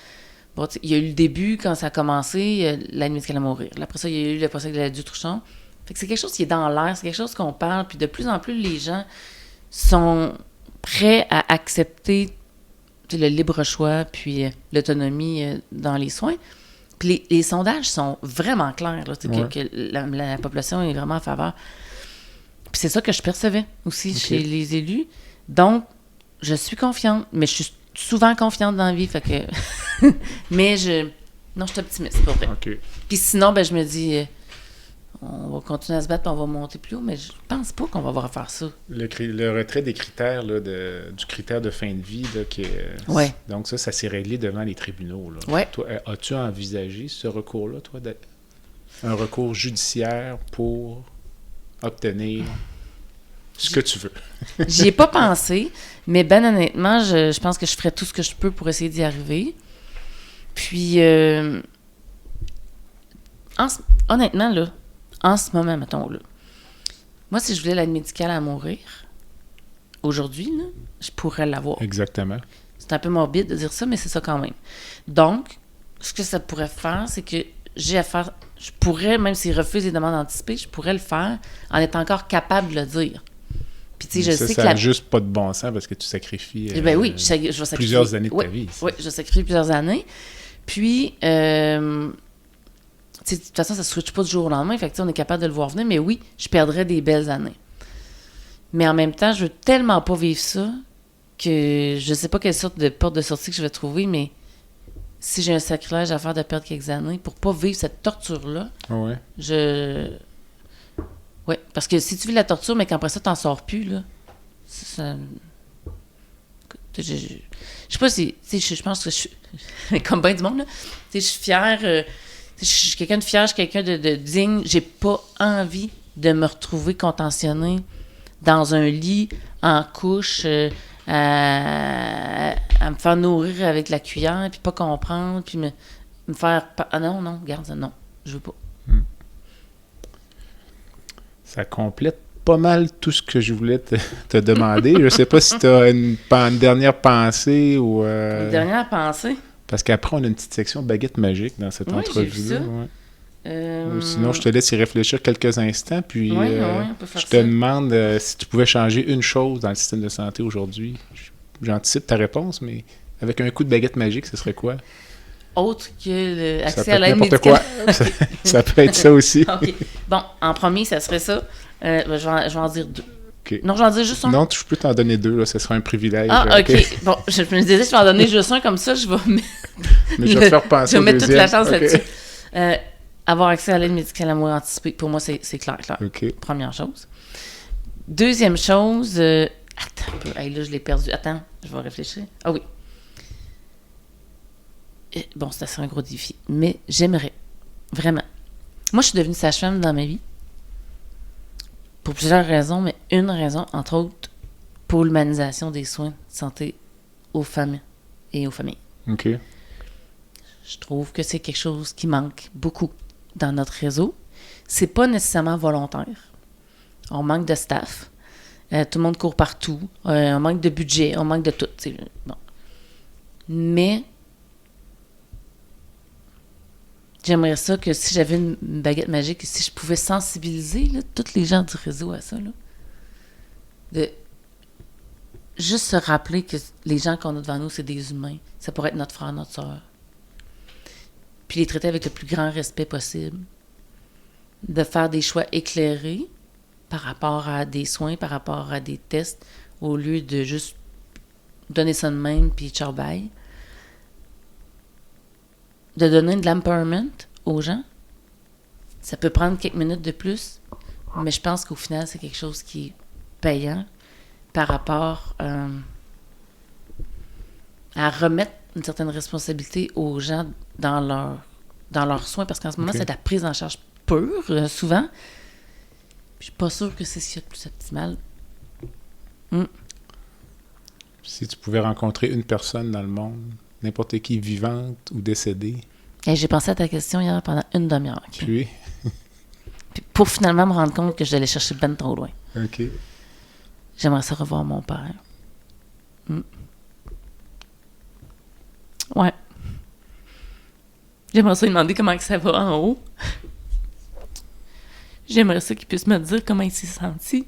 Bon, il y a eu le début, quand ça a commencé, l'aide médicale à mourir. Après ça, il y a eu le procès de la Dutrouchon. Fait que c'est quelque chose qui est dans l'air, c'est quelque chose qu'on parle, puis de plus en plus, les gens sont prêts à accepter le libre choix, puis l'autonomie dans les soins. Puis les sondages sont vraiment clairs, là, que la population est vraiment en faveur. Puis c'est ça que je percevais aussi chez les élus. Donc, je suis confiante, mais je suis souvent confiante dans la vie, fait que... mais non, je suis optimiste, pour vrai. Okay. Puis sinon, ben je me dis, on va continuer à se battre, puis on va monter plus haut, mais je pense pas qu'on va avoir à faire ça. Le retrait des critères, là, du critère de fin de vie, là, donc ça s'est réglé devant les tribunaux. Là. Ouais. Toi, as-tu envisagé ce recours-là, toi, un recours judiciaire pour obtenir ce que tu veux? J'y ai pas pensé, mais ben honnêtement, je pense que je ferais tout ce que je peux pour essayer d'y arriver. Puis, honnêtement, là, en ce moment, mettons, là, moi, si je voulais l'aide médicale à mourir, aujourd'hui, là, je pourrais l'avoir. Exactement. C'est un peu morbide de dire ça, mais c'est ça quand même. Donc, ce que ça pourrait faire, c'est que j'ai à faire... Je pourrais, même s'ils refusent les demandes anticipées, je pourrais le faire en étant encore capable de le dire. Puis, tu sais, je sais que... Ça n'a juste pas de bon sens parce que tu sacrifies ben oui, je vais sacrifier plusieurs années de ta vie. Oui, je sacrifie plusieurs années. Puis, de toute façon, ça ne se switch pas du jour au lendemain. Fait que, on est capable de le voir venir. Mais oui, je perdrais des belles années. Mais en même temps, je veux tellement pas vivre ça que je sais pas quelle sorte de porte de sortie que je vais trouver, mais si j'ai un sacrilège à faire de perdre quelques années pour pas vivre cette torture-là, Oui, parce que si tu vis la torture, mais qu'après ça, t'en sors plus, là, ça... Je sais pas si... Je pense que je suis... comme bien du monde, là. Je suis fière... je suis quelqu'un de fier, je suis quelqu'un de digne. J'ai pas envie de me retrouver contentionnée dans un lit, en couche, à me faire nourrir avec la cuillère, puis pas comprendre, puis me faire... Ah non, regarde, non, je veux pas. Ça complète pas mal tout ce que je voulais te demander. Je sais pas si tu as une dernière pensée ou... Une dernière pensée? Parce qu'après, on a une petite section baguette magique dans cette entrevue-là. Sinon, je te laisse y réfléchir quelques instants, puis on peut faire je te demande si tu pouvais changer une chose dans le système de santé aujourd'hui. J'anticipe ta réponse, mais avec un coup de baguette magique, ce serait quoi? Autre que l'accès à l'aide médicale. Quoi. Ça peut être ça aussi. OK. Bon, en premier, ça serait ça. Je vais en dire 2. Okay. Non, je vais en dire juste un. Non, je peux t'en donner 2, là, ce sera un privilège. Ah, OK. Bon, je me disais, je vais en donner juste un, comme ça, je vais mettre... Mais je vais te faire penser je vais mettre toute la chance là-dessus. Avoir accès à l'aide médicale à mourir anticipée, pour moi, c'est clair. OK. Première chose. Deuxième chose... Attends un peu. Hey, là, je l'ai perdu. Attends, je vais réfléchir. Ah oui. Bon, c'est assez un gros défi. Mais j'aimerais, vraiment. Moi, je suis devenue sage-femme dans ma vie. Pour plusieurs raisons, mais une raison, entre autres, pour l'humanisation des soins de santé aux femmes et aux familles. OK. Je trouve que c'est quelque chose qui manque beaucoup dans notre réseau. C'est pas nécessairement volontaire. On manque de staff. Tout le monde court partout. On manque de budget. On manque de tout. Bon. Mais j'aimerais ça que si j'avais une baguette magique, si je pouvais sensibiliser là, tous les gens du réseau à ça, là, de juste se rappeler que les gens qu'on a devant nous, c'est des humains. Ça pourrait être notre frère, notre soeur. Puis les traiter avec le plus grand respect possible. De faire des choix éclairés par rapport à des soins, par rapport à des tests, au lieu de juste donner ça de même, puis ciao bye. De donner de l'empowerment aux gens. Ça peut prendre quelques minutes de plus, mais je pense qu'au final, c'est quelque chose qui est payant par rapport à remettre une certaine responsabilité aux gens dans leurs soins, parce qu'en ce moment, c'est de la prise en charge pure, souvent. Je suis pas sûre que c'est ce qu'il y a de plus optimal. Si tu pouvais rencontrer une personne dans le monde, n'importe qui, vivante ou décédée. Et j'ai pensé à ta question hier pendant une demi-heure. Okay? Puis pour finalement me rendre compte que je l'allais chercher ben trop loin. OK. J'aimerais ça revoir mon père. Ouais. J'aimerais ça lui demander comment ça va en haut. J'aimerais ça qu'il puisse me dire comment il s'est senti.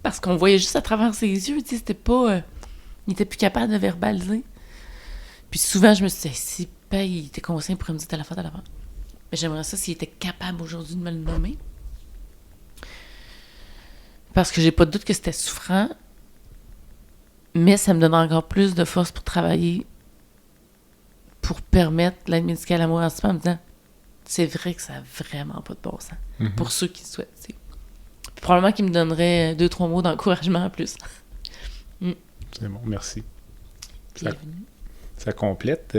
Parce qu'on voyait juste à travers ses yeux, tu sais, c'était pas... il était plus capable de verbaliser. Puis souvent, je me suis dit, si il était conscient pour me dire telle affaire. Mais j'aimerais ça s'il était capable aujourd'hui de me le nommer. Parce que j'ai pas de doute que c'était souffrant, mais ça me donne encore plus de force pour travailler, pour permettre l'aide médicale à mourir en en me disant, c'est vrai que ça n'a vraiment pas de bon sens. Pour ceux qui le souhaitent, tu sais. Probablement qu'il me donnerait 2-3 mots d'encouragement en plus. C'est bon, merci. Bienvenue. Ça complète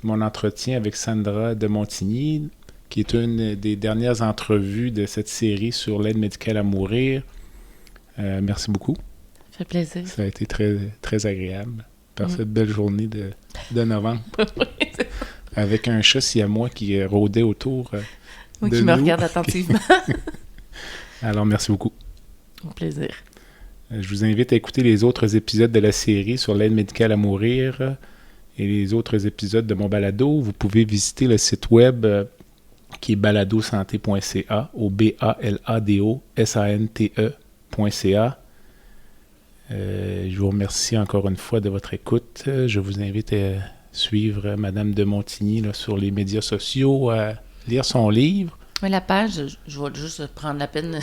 mon entretien avec Sandra de Montigny, qui est une des dernières entrevues de cette série sur l'aide médicale à mourir. Merci beaucoup. Ça fait plaisir. Ça a été très, très agréable par cette belle journée de novembre. Avec un chat siamois qui rôdait autour de qui nous. me regarde attentivement. Alors, merci beaucoup. Au plaisir. Je vous invite à écouter les autres épisodes de la série sur l'aide médicale à mourir et les autres épisodes de mon balado. Vous pouvez visiter le site web qui est baladosanté.ca au BALADOSANTE.ca. Je vous remercie encore une fois de votre écoute. Je vous invite à suivre Madame de Montigny là, sur les médias sociaux, à lire son livre. Mais la page, je vais juste prendre la peine.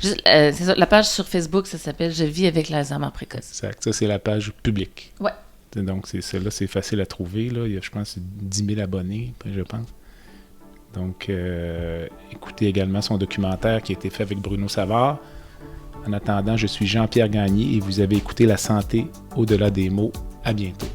C'est ça, la page sur Facebook, ça s'appelle « Je vis avec l'Alzheimer précoce ». Exact. Ça, c'est la page publique. Ouais. Donc, celle-là, c'est facile à trouver. Là. Il y a, je pense, 10 000 abonnés, je pense. Donc, écoutez également son documentaire qui a été fait avec Bruno Savard. En attendant, je suis Jean-Pierre Gagné et vous avez écouté La santé au-delà des mots. À bientôt.